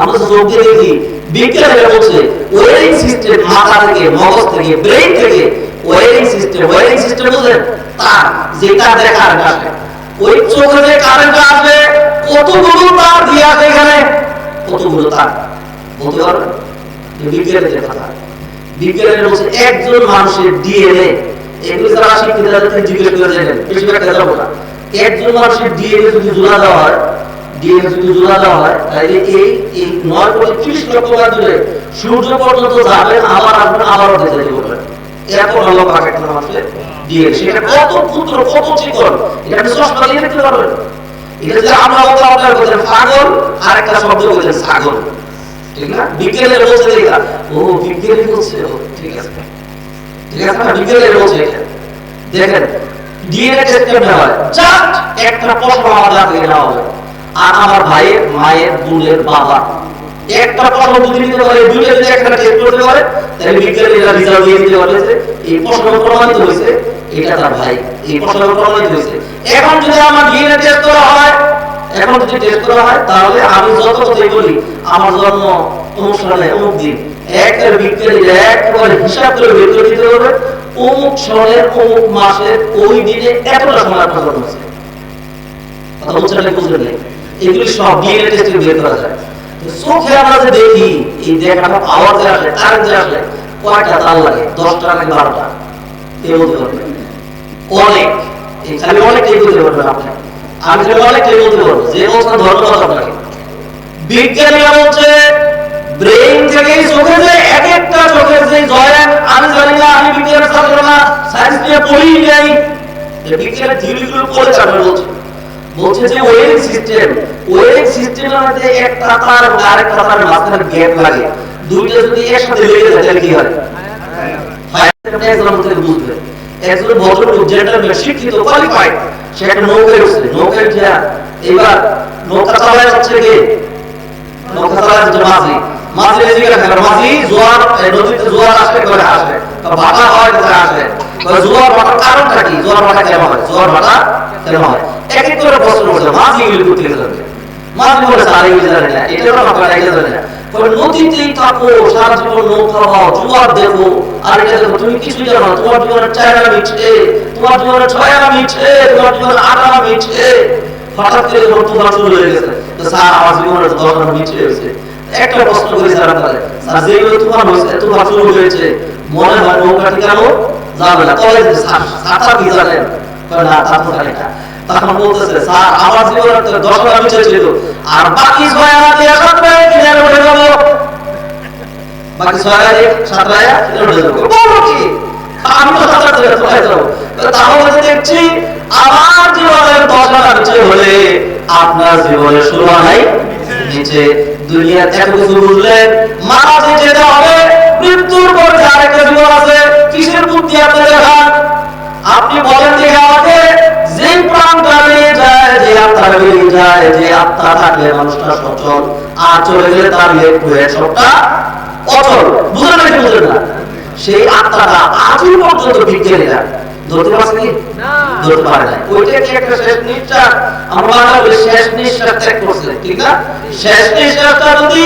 আমরা চোখে দেখি, বিজ্ঞানীরা বলছে ওয়ারিং সিস্টেম, মাথা থেকে, মগজ থেকে, ব্রেইন থেকে ওয়ারিং সিস্টেম বুঝেন? তার যেটা দেখার আসে, ওই চোখে যে কারেন্ট আসবে কতগুলো তার দিয়ে আসে এখানে, কতগুলো তার বলতে পারবেন? বিজ্ঞানীদের কথা। বিজ্ঞানীরা বলছে একজন মানুষের ডিএনএ, এগুলো যারা শিক্ষিত তাদের জিজ্ঞেস করে দেখেন, বেশিরভাগ যাবো না, একজন মানুষের ডিএনএ যদি জোড়া দেওয়া হয়, তাহলে এই 9.30 লক্ষ বার ধরে সূর্য পর্যন্ত যাবেন, আবার আসবেন, আবারও দেখতে যাবেন। এত ভালো ভাগ একটা মানুষের ডিএনএ, সেটা কত ক্ষুদ্র, কত চিকন, এটা চশমা দিয়ে দেখতে পারবেন। এটা যে আমরা আপনারা বলছেন পাগল, আর একটা শব্দ বলছেন ছাগল, ঠিক না? বিজ্ঞানীরা বলছে এটা, ও বিজ্ঞানী বলছে, ঠিক আছে, ঠিক আছে না? বিজ্ঞানীরা বলছে এটা। দেখেন ডিএনএ টেস্ট করতে হয়, জাস্ট একটা প্রশ্ন আমাদের থেকে নেওয়া হবে, আর আমার ভাইয়ের, মায়ের, বোনের, বাবা একটা প্রশ্ন যদি নিতে পারে, দুইটা যদি একটা টেস্ট করতে পারে, তাহলে বিজ্ঞানীরা রেজাল্ট দিয়ে দিতে পারে যে এই প্রশ্ন প্রমাণিত হয়েছে এটা তার ভাই, এই প্রশ্ন প্রমাণিত হয়েছে। এখন যদি আমার ডিএনএ টেস্ট করা হয়, তাহলে আমি যত কথাই বলি, আমার জন্ম অমুক সালে অমুক দিন, একটা বিজ্ঞানীরা একবারে হিসাব করে বের করে দিতে হবে অমুক সালের অমুক মাসের ওই দিনে এতটা সময় আপনার জন্ম হয়েছে। কথা বলছেন বুঝলেন? এগুলি সব ডিএনএ টেস্টে বের করা যায়। চোখে আমরা যে দেখি, এই দেখাটা পাওয়ার যে আসলে, কারেন্ট যে আসলে, কয়টা তার লাগে? 10টা নাকি 12টা? কে বলতে পারবে? অনেক। এই খালি অনেকটাই বলতে পারবেন আপনি, আমি খালি অনেকটাই বলতে পারবো, যে বলছেন ধন্যবাদ আপনাকে। বিজ্ঞানীরা বলছে ব্রেইন থেকে চোখে যে এক একটা চোখের যে জয়েন্ট, আমি জানি না, আমি বিজ্ঞানের ছাত্র না, সায়েন্স নিয়ে পড়ি নাই, বিজ্ঞানের থিওরিগুলো পড়েছে, আমি বলছে যে ওয়ারিং সিস্টেমের মধ্যে একটা তার আরেকটা তারের মাঝখানে গ্যাপ লাগে, দুইটা যদি একসাথে লেগে যায় তাহলে কি হয়? একজন থেকে বুঝবে, একজন ভদ্রলোক জেন্টলম্যান শিক্ষিত কোয়ালিফাইড, সে একটা নৌকায় উঠছে, নৌকায় উঠে এবার নৌকা চালায় হচ্ছে কে? নৌকা চালায় হচ্ছে মাঝি। মাঝি জিজ্ঞাসা করে, মাঝি জোয়ার, নদীতে জোয়ার আসলে করে আসবে, ভাটা হয় কোথায় আসবে, জোয়ার ভাটার কারণটা কি, জোয়ার ভাটা কেন হয়, জোয়ার ভাটা কেন হয়? এক এক করে প্রশ্ন করছে, মাঝি এগুলি করতে গেছে। মাঝি বলেছে আর এগুলি জানে না, এটা আপনারা এটা জানে না, নদীতেই থাকো, সারা জীবন নৌকা হও, জোয়ার দেখো, আর এটা দেখো, তুমি কিছুই জানো না, তোমার জীবনের 4 আনা মিটছে, তোমার জীবনের 6 আনা মিটছে, তোমার জীবনের 8 আনা মিটছে, হঠাৎ করে যখন তুফান শুরু হয়ে গেছে, তো স্যার আমার জীবনের 10 আনা মিটছে হয়েছে। একটা প্রশ্ন করি স্যার আপনারা, স্যার যেগুলো তুফান হয়েছে, তুফান শুরু হয়েছে, মনে হয় নৌকা ঠিকানো যাবে না, তবে স্যার কি জানেন? না, তা তো জানি না। তখন বলতেছে, স্যার আমার জীবনের 10 আনা মিটছে ছিল, আর বাকি 6 আনা দিয়ে সাঁতরায় কিনারে উঠে যাবো, বাকি 6 আনা দিয়ে সাঁতরায় কিনারে উঠে যাবো। বলো কি আমি তো সাঁতরাতে যাবো? তাহলে দেখছি আমার জীবনের 10 আনা নিচে হলে আপনার জীবনের 16 আনাই নিচে। দুনিয়ার এত কিছু বুঝলেন, মারা যেতে হবে, মৃত্যুর পর আরেকটা জীবন আছে, কিসের বুদ্ধি আপনি দেখান? আপনি বলেন যে আমাকে যে প্রাণটা বেরিয়ে যায়, যে আত্মাটা বেরিয়ে যায়, যায় যে আত্মা থাকলে মানুষটা সচল, আর চলে গেলে তার লেগ হয়ে সবটা অচল। বুঝলেন নাকি বুঝলেন না? সেই আত্মাটা আজও পর্যন্ত বিজ্ঞানীরা ধরতে পারছে কি? ধরতে পারে না। ওইটা কি একটা শেষ নিঃশ্বাস? আমরা বলি শেষ নিঃশ্বাস ত্যাগ করছে, ঠিক না? শেষ নিঃশ্বাসটা যদি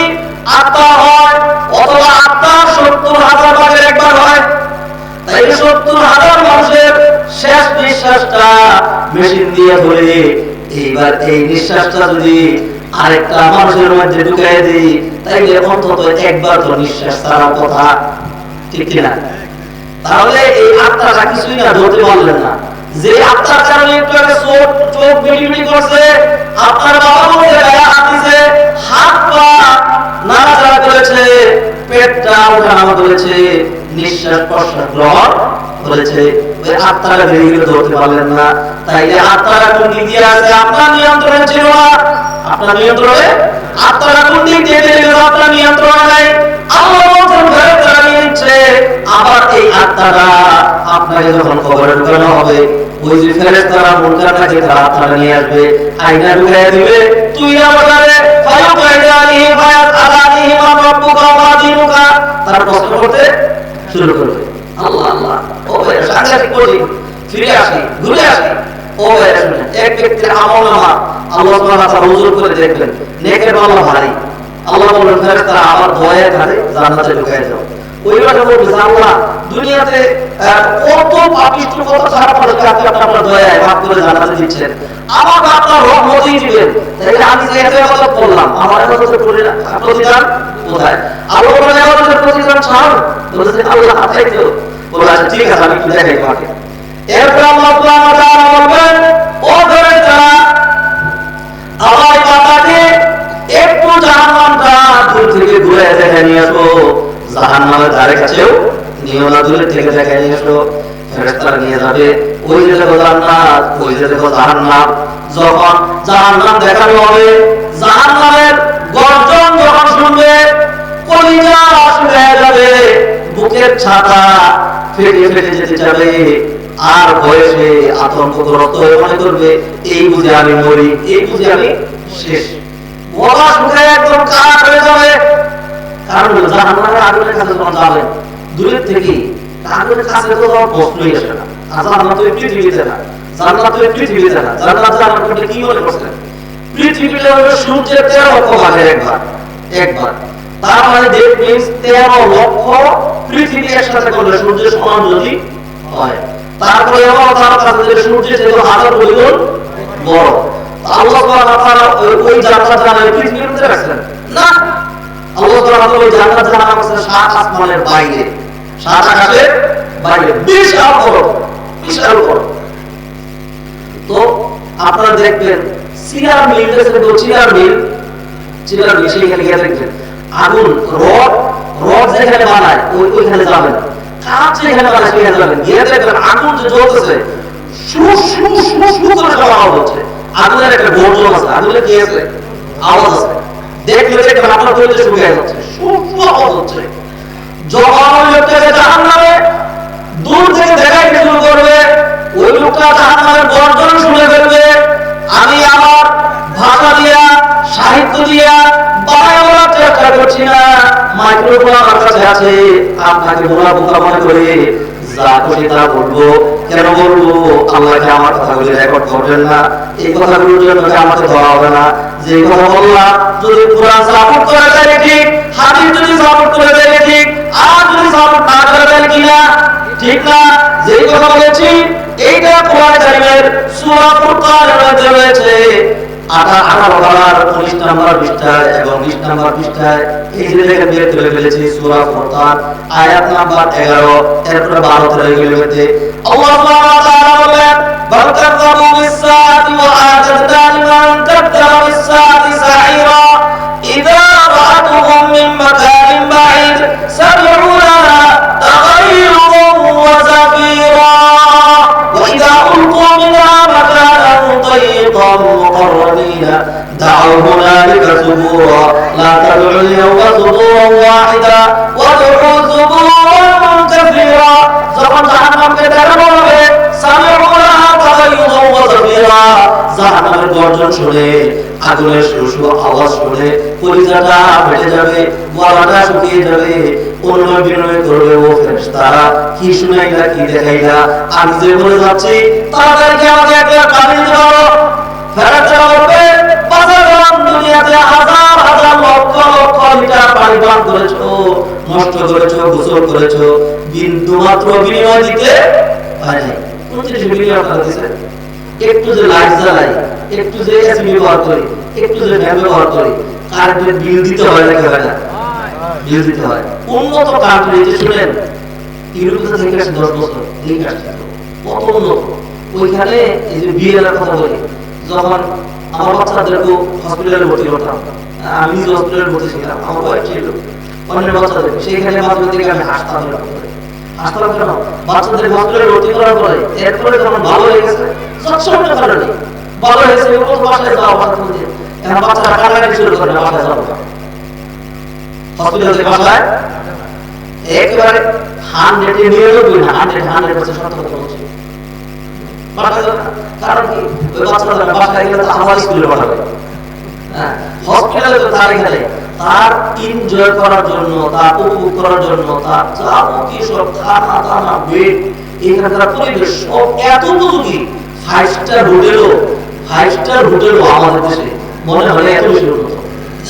আত্মা হয় অথবা আত্মা 70,000 ভাগের একবার হয়, তাই 70,000 মানুষের শেষ নিঃশ্বাসটা মেশিন দিয়ে ধরে এইবার এই নিঃশ্বাসটা যদি আরেকটা মানুষের মধ্যে ঢুকাই দিই, তাইলে অন্তত একবার তো নিঃশ্বাস ছাড়ার কথা, ঠিক কিনা? তাহলে এই আত্মাটা কিছুই না, ধরতে পারলেন না। যে আত্মার কারণে একটু আগে চোখ বিড়ি করছে, আপনার বাবা মধ্যে গায়ে হাত দিছে, হাত পা নাড়াচাড়া করেছে, পেটটা ওঠানামা করেছে, নিঃশ্বাস প্রশ্বাস গ্রহণ করেছে, ওই আত্মারা ধীরে ধীরে ধরতে পারলেন না। তাইলে আত্মারা কোন দিক দিয়ে আছে? আপনার নিয়ন্ত্রণে ছিল না। আপনার নিয়ন্ত্রণে আত্মারা কোন দিক দিয়ে গেল? আপনার নিয়ন্ত্রণে নাই। আল্লাহ বলেন ফেরেশতারা নিয়ে নিচ্ছে। আবার এই আত্মারা আপনাকে যখন কবরে ঢুকানো হবে, ওই যে ফেরেশতারা মুনকার নাকির তারা আত্মারা নিয়ে আসবে, আয়না ঢুকাইয়া দিবে, তুই আমারে ফায়াতালিহি ফায়াতালিহি মা রাব্বুকা ওয়া দীনুকা, তারা প্রশ্ন করতে শুরু করবে। আল্লাহ আল্লাহ, ও ভাই সাংঘাতিক করি, ফিরে আসি, ঘুরে আসি। ও ভাই শুনে, এক ব্যক্তির আমলনামা আল্লাহ সুবহানাহু ওয়া তাআলা হুজুর করে দেখবেন, নেকের পাল্লা ভারী। আল্লাহ বলেন ফেরেশতারা আবার দয়া করে জান্নাতে ঢুকায় দাও। ওইভাবে বলবে আল্লাহ দুনিয়াতে কত পাপিষ্ঠ কত খারাপ করেছে, আপনি আপনার দয়ায় মাফ করে জান্নাতে দিচ্ছেন, আমার আপনার রহমতই দিবেন। তাইলে আমি যে এত ইবাদত করলাম, আমার ইবাদতের প্রতিদান কোথায়? আল্লাহ বলেন ইবাদতের প্রতিদান ছাড়, বলেছে আল্লাহ হাতাই দিও। বলে আচ্ছা ঠিক আছে, আমি একটু দেখাই তোমাকে। এরপর আল্লাহ সুবহানাহু ওয়া তাআলা বলবেন, ও ফেরেশতারা আমার বাবাকে একটু জাহান্নামটা দূর থেকে ঘুরে দেখে নিয়ে আসো। জাহান্নামের ধারে কাছেও নিও না, দূরে থেকে দেখে নিয়ে আসো। ফেরেশতারা নিয়ে যাবে, ওই যে দেখো জান্নাত, ওই যে দেখো জাহান্নাম। যখন জাহান্নাম দেখানো হবে, জাহান্নামের গর্জন যখন শুনবে, কলিজা শুকিয়ে যাবে, বুকের ছাতা ফেটে ফেটে যেতে যাবে, আর বয়সে আতঙ্কগ্রস্ত হয়ে মনে করবে এই বুঝে আমি মরি, এই বুঝে আমি শেষ। গলা শুকিয়ে একদম কাঠ হয়ে যাবে। কারণ জাহান্নামের আগুনের কাছে যখন যাবেন, দূরের থেকে আগুনের কাছে তো যাওয়ার প্রশ্নই আসে না। আর জান্নাত তো পৃথিবীতে না, জান্নাত তো পৃথিবীতে না। জান্নাত জানার করতে কি মনে করছেন? পৃথিবীতে হলো সূর্যের 13 লক্ষ ভাগের একবার। তার মানে দ্যাট মিন্স 13 লক্ষ পৃথিবী একসাথে করলে সূর্যের সমান যদি হয়, তারপরে আবার তার কাছে যে সূর্যের যে 1000 গুণ বড়। আল্লাহ সুবহানাহু ওয়া তাআলা ওই জান্নাত জানায় পৃথিবীর মধ্যে রাখছেন না। আল্লাহ সুবহানাহু ওয়া তাআলা ওই জান্নাত জানানো করছেন 7 আসমানের বাইরে, 7 আকাশের বাইরে, বিশাল বড়, বিশাল বড়। তো আপনারা দেখবেন সিরার মিল আছে, তো সিরার মিল সেখানে গিয়ে দেখবেন আগুন রড যেখানে বানায় ওইখানে যাবেন, কাঠ যেখানে বানায় সেখানে যাবেন, গিয়ে দেখবেন আগুন যে জ্বলতেছে, শু শু শু শু করে আওয়াজ হচ্ছে। আগুনের একটা গর্জন আছে, আগুনের কি আছে? আওয়াজ আছে। দেখলে দেখবেন আপনার কলিজা শুকিয়ে যাচ্ছে, শু শু আওয়াজ হচ্ছে। যখন ওই লোকটাকে জাহান্নামে দূর থেকে দেখাইতে শুরু করবে, ওই লোকটা জাহান্নামের গর্জন শুনে ফেলবে। আমি আমার ভাষা দিয়া, সাহিত্য দিয়া বানায় বলার চেষ্টা করছি না, মাইক্রোফোন আমার কাছে আছে, আপনাকে বোকা বোকা মনে করে যা খুশি তা বলবো। কেন বলবো? আল্লাহকে আমার কথাগুলি রেকর্ড করবেন না, এই কথাগুলোর জন্য আমাকে ধরা হবে না। যে কথা বললাম যদি কোরআন সাপোর্ট করে তাহলে ঠিক, হাদিস যদি সাপোর্ট করে তাহলে ঠিক, আর যদি সাপোর্ট না করে তাহলে কি না ঠিক না। যে কথা বলেছি এইটা কোরআন কারীমের সূরা ফুরকানের মধ্যে রয়েছে, 18 পারার 19 নম্বর পৃষ্ঠায় এবং 20 নম্বর পৃষ্ঠায় এই যে লেখা বের করে ফেলেছি সূরা ফুরকান আয়াত নাম্বার 11, এরপরে 12 এর মধ্যে আল্লাহ সুবহানাহু ওয়া তাআলা বলেন, বাল কাযাবু বিস-সাআতি ওয়া আ'তাদনা লিমান কাযাবা বিস-সাআতি সা'ইরা ইযা রা'atuhum মিন মাকানিন বা'id সামি'u লাহা তাগhayyুরান ওয়া জাফীরা ওয়া ইযা উলqū মিনহা মাকানান ضيقا مقرنين دعوا هنالك ثبورا لا تدعوا اليوم ثبورا واحدا وادعوا ثبورا كثيرا। যখন জাহান্নামকে দেখানো হবে, সামি'ু লাহা তাগhayyুরান ওয়া জাফীরা, জাহান্নামের গর্জন শুনে আগুনের শোষ আওয়াজ শুনে কলিজাটা ফেটে যাবে, গলাটা শুকিয়ে যাবে, অনুনয় বিনয় করবে ও ফেরেশতারা কি শুনাইলা কি দেখাইলা, আমি যে বলে যাচ্ছি তাড়াতাড়ি আমাকে একটা পানি দাও। ফেরেশতারা বলবে বাজার দুনিয়াতে হাজার হাজার লক্ষ লক্ষ লিটার পানি পান করেছো, নষ্ট করেছো, গোসল করেছো, বিন্দু মাত্র বিনিময় দিতে হয় নাই। কোন জিনিস বিনিময় করা দিয়েছে? একটু যে লাইট জ্বালাই, একটু যে এসি ব্যবহার করি, একটু যে ফ্যান ব্যবহার করি, কারেন্টের বিল দিতে হয় নাকি হয় না? বিল দিতে হয়। উন্নত কান্ট্রি যে শুনেন ইউরোপে থেকে আসে 10 বছর এই কাজটা কত উন্নত। ওইখানে এই যে বিয়ের কথা বলি, যখন আমার বাচ্চাদেরকে হসপিটালে ভর্তি করতাম, আমি নিজে হসপিটালে ভর্তি ছিলাম, আমার বয়স ছিল অন্যের বাচ্চাদের, সেইখানে মাধ্যমিক থেকে আমি হাসতাম হাসতাম কেন? বাচ্চাদের হসপিটালে ভর্তি করার পরে এরপরে যখন ভালো হয়ে গেছে সবসময় কারণে ভালো হয়েছে বাসায় যাওয়া বাসার মধ্যে এখন বাচ্চারা কান্নাকাটি শুরু করে বাসায় যাবো হসপিটাল থেকে বাসায় একেবারে 100% সত্য কথা বলছি। কারণ কি ওই বাচ্চারা বাসায় গেলে আমার স্কুলে পাঠাবে, হসপিটালে তো তার এখানে তার এনজয় করার জন্য, তার উপভোগ করার জন্য, তার যাবতীয় সব খানা দানা বেড এখানকার পরিবেশ সব এত উপযোগী। 5 স্টার হোটেলও আমাদের দেশে মনে হয় এত বেশি উন্নত,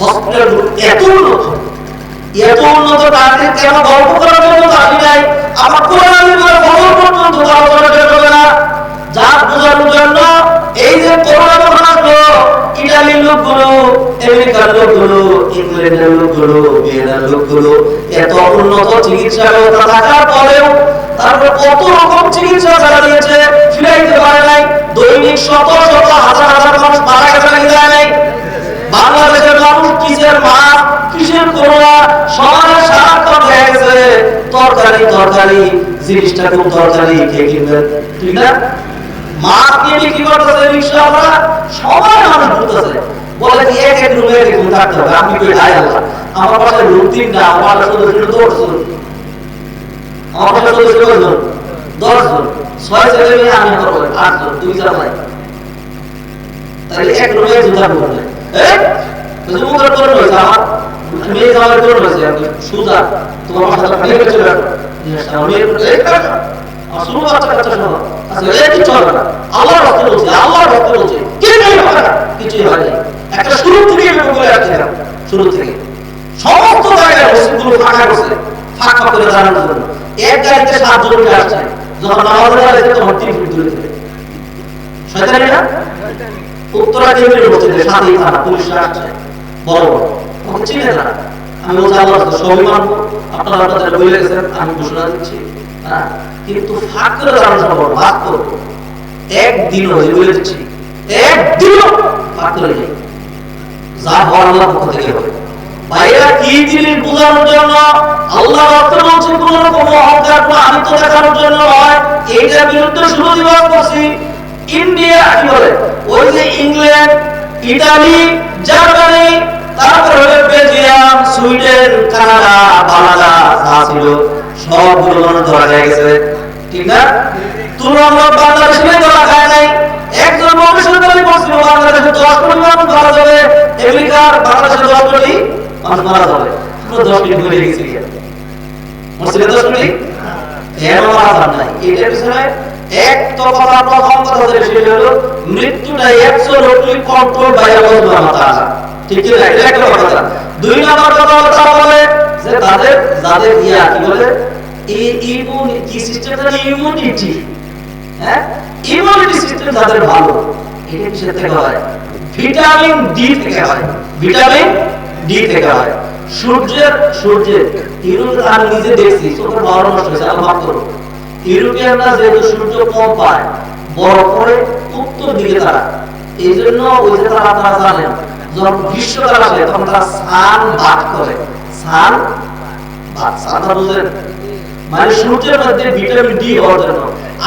হসপিটাল এত উন্নত, এত উন্নত। তাদের কেন গল্প করার জন্য দাবি নাই, আমার কোরআন খবর পর্যন্ত আলোচনা করবে না, যা বোঝানোর জন্য এই যে করোনা যখন আসলো ইটালির লোকগুলো, আমেরিকার লোকগুলো, ইংল্যান্ডের লোকগুলো, ভিয়েনার লোকগুলো এত উন্নত চিকিৎসা ব্যবস্থা থাকার পরেও তারপর কত রকম চিকিৎসা চালা দিয়েছে, ফিরাইতে পারে নাই। দৈনিক শত শত হাজার হাজার মানুষ মারা গেছে নাকি যায় নাই? বাংলাদেশের মানুষ কিসের মাছ কিসের করোনা সমানে সারাক্ষণ হয়ে গেছে তরকারি জিনিসটা খুব দরকারি, খেয়ে কিনবেন ঠিক না? মাছ নিয়ে বিক্রি করতেছে রিক্সাওয়ালা, সবাই মানুষ ঘুরতেছে, বলে কি এক এক রুমে এরকম থাকতে হবে। আপনি কই হাই আল্লাহ, আমার পাশে রুম 3টা, আমার সদস্য 10 জন, আমার পাশে সদস্য 10 জন, 6 ছেলে মেয়ে, আমি আমার 8 জন, 2 জামাই, তাহলে এক রুমে দুটা করবে। মুখের তোর রয়েছে, আমার মেয়ে জামাই তোর রয়েছে, সুজা তোমার মাথা খালি করে চলে আসো, শুরু বাচ্চা কাচ্চা শোনো কি চলবে না, আল্লাহর রাস্তা বলছে, আল্লাহর রাস্তা বলছে, কিছুই হয় না। একটা শুরু থেকে বলে আসছিলাম, শুরু থেকে সমস্ত জায়গায় মসজিদগুলো ফাঁকা করছে, ফাঁকা করে জানানোর জন্য। এক গাড়িতে 7 জন উঠে আসছে, যখন নামাজের বেলা যেতে তখন 3 ফুট দূরে থেকে শয়তানি না উত্তরা কেন্দ্রের মসজিদে সাথেই থানা পুলিশরা আসছে, বড় বড় আমাকে চিনে না। আমি বলছি আল্লাহ সবই মানবো, আপনারা আপনাদের বলে গেছেন, আমি ঘোষণা দিচ্ছি, কিন্তু ফাঁক করে জানানো সম্ভব ভাগ করবো একদিনও বলে দিচ্ছি, একদিনও ফাঁক করে নেই, যা হওয়ার আল্লাহ পক্ষ থেকে হবে। ভাইয়েরা কি জিনিস বোঝানোর জন্য আল্লাহ রাস্তা বলছে, কোন রকম অহংকার আমিত্ব দেখানোর জন্য নয়। এইটার বিরুদ্ধে শুরু দিবস করছি। ইন্ডিয়া কি বলে, ওই যে ইংল্যান্ড, ইটালি, জার্মানি, তারপরে বেলজিয়াম, সুইডেন, কানাডা, বাংলাদেশ যা ছিল সবগুলো মানুষ ধরা গেছে ঠিক না? তুলনামূলক বাংলাদেশে ধরা খায় নাই। একজন মানুষের দাবি করছিল বাংলাদেশে 10 কোটি মানুষ ধরা যাবে, আমেরিকার বাংলাদেশে 10 কোটি মানুষ মারা যাবে। 10 কোটি হয়ে গেছে, মুসলিম 10 কোটি এর মারা যান নাই। এটার পিছনে এক তো কথা, প্রথম কথা সেটা হলো মৃত্যুটা অ্যাবসলিউটলি কন্ট্রোল বাই আল্লাহ সুবহানাহু ওয়া তাআলা, ঠিক কি না? এটা একটা কথা। 2 নম্বর কথা হলো তারা বলে যে যাদের কি বলে এই ইমিউনিটি সিস্টেমটা, ইমিউনিটি ইমিউনিটি সিস্টেম যাদের ভালো, এটা কিসের থেকে হয়? ভিটামিন ডি থেকে হয়, ভিটামিন ডি থেকে হয়। সূর্যের ইউরোপে আমি নিজে দেখছি, চোখের পাওয়ার নষ্ট হয়েছে, আল্লাহ মাফ করো। ইউরোপিয়ানরা যেহেতু সূর্য কম পায়, বড় করে উত্তর দিকে তারা, এই জন্য ওই যে তারা জানেন যখন গ্রীষ্মকাল আসে তখন তারা সান বাত করে, সান বুঝলেন, মানে সূর্যের মধ্যে ভিটামিন ডি হওয়ার জন্য।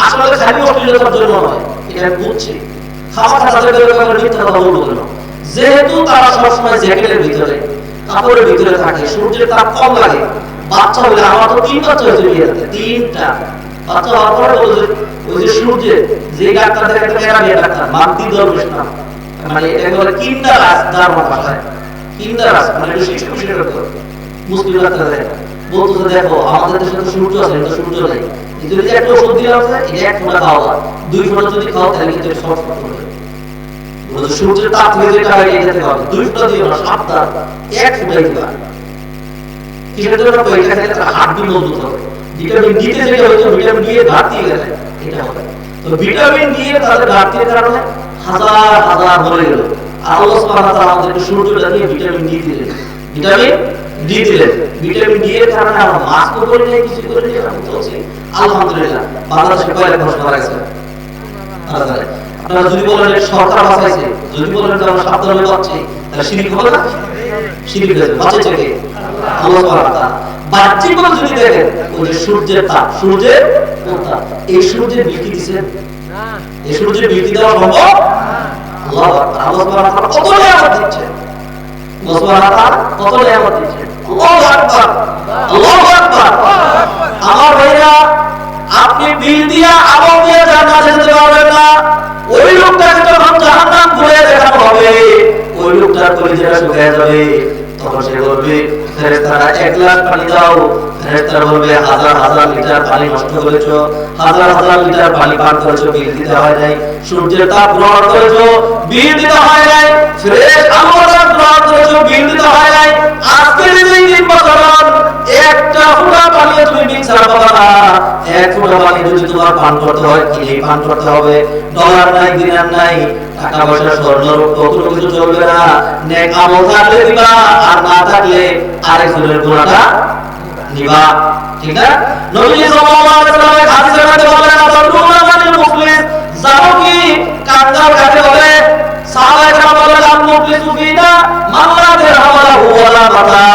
আসলে খালি অস্ট্রেলিয়ার জন্য নয়, এটা বুঝছি। খাবার মিথ্যা কথা বলবো কেন? যেহেতু তারা সবসময় জ্যাকেটের ভিতরে, কাপড়ের ভিতরে থাকে, সূর্যের তাপ কম লাগে। বাচ্চা হলে আমার তো 3 বাচ্চা হয়েছে, 3টা বাচ্চা হওয়ার পরে ওই যে সূর্যের যে ডাক্তার দেখে, ডাক্তার মান্তি দরবেশ নাম, মানে এটাকে বলে কিন্ডারাস জার্মান ভাষায়। কিন্ডারাস মানে শিশু শিশুর মুসলিমরা তাদের বলতো দেখো আমাদের দেশে তো সূর্য আছে, কিন্তু সূর্য নেই, কিন্তু এই যে একটা ওষুধ দিলে আছে এটা এক ফোঁটা খাওয়া, 2 ফোঁটা যদি খাও তাহলে কিন্তু এটা শর্ট করবে। বলতো সূর্যের তাপ থেকে যেটা হয় এটা খেতে হবে, 2 ফোঁটা দিও না, সাবধান, এক ফোঁটাই দিবা। কিসের জন্য? এটা খেলে তার হাড় মজবুত হবে। ভিটামিন ডি তে যেটা হয়তো ভিটামিন ডি এর ঘাটতি গেলে এটা হবে। তো ভিটামিন ডি এর তাদের ঘাটতির কারণে হাজার হাজার মরে গেল। আল্লাহ সুবহানাহু ওয়া তাআলা আমাদেরকে সূর্যটা দিয়ে ভিটামিন ডি দিলেন, ভিটামিন ডি দিলেন। ভিটামিন ডি এর কারণে আমরা মাস্ক করে নিয়ে কিছু করে নিয়ে আমরা চলছি আলহামদুলিল্লাহ। বাংলাদেশে কয়টা মানুষ মারা গেছে? আপনারা যদি বলেন সরকার বাঁচাইছে, যদি বলেন আমরা সাবধানে বাঁচছি, তাহলে শিরিক হবে না? শিরিক হয়ে যাবে। বাঁচাইছে কে? আল্লাহ সুবহানাহু ওয়া তাআলা। বাহ্যিকভাবে যদি দেখেন ওই যে সূর্যের তাপ, সূর্যের তাপ, এই সূর্যের বিকি দিচ্ছেন না, এই সূর্যের বিকি দেওয়া সম্ভব? আল্লাহু আকবার। আল্লাহ সুবহানাহু ওয়া তাআলা কত নিয়ামত দিচ্ছেন, আল্লাহ সুবহানাহু ওয়া তাআলা কত নিয়ামত দিচ্ছেন। আল্লাহু আকবার, আল্লাহু আকবার। আমার ভাইরা, আপনি বিল দিয়া আমল দিয়ে জান্নাতে যেতে পারবেন না। ওই লোকটাকে যখন জাহান্নাম ঘুরে দেখানো হবে, ওই লোকটার কলিজাটা শুকিয়ে যাবে। তখন সে বলবে ফেরেশতারা 1 গ্লাস পানি দাও। ফেরেশতারা বলবে হাজার হাজার লিটার পানি নষ্ট করেছো, হাজার হাজার লিটার পানি পান করেছো, বিল দিতে হয় নাই। সূর্যের তাপ গ্রহণ করেছো, বিল দিতে হয় নাই। ফ্রেশ আলোর তাপ গ্রহণ করেছো, বিল দিতে হয় নাই। আজকে যদি 3 বছর একটা ফোঁটা পানি তুমি বিল ছাড়া পাবা না। 1 ফোঁটা পানি যদি তোমার পান করতে হয়, কিনেই পান করতে হবে। ডলার নাই, দিনার নাই, টাকা পয়সা স্বর্ণ রৌপ্য কোনো কিছু চলবে না। নেক আমল থাকলে দিবা, আর না থাকলে আরেকজনের গুনাহটা নিবা, ঠিক না? নবী সাল্লাল্লাহু আলাইহি ওয়াসাল্লাম হাদিসের মধ্যে বলেন আতাদরুনা মানিল মুফলিস, জানো কি কাঙ্গাল কাকে বলে? সাহাবায়ে কেরাম বলেন আল মুফলিসু ফিনা মান লা দিরহাম লাহু ওয়ালা মাতা,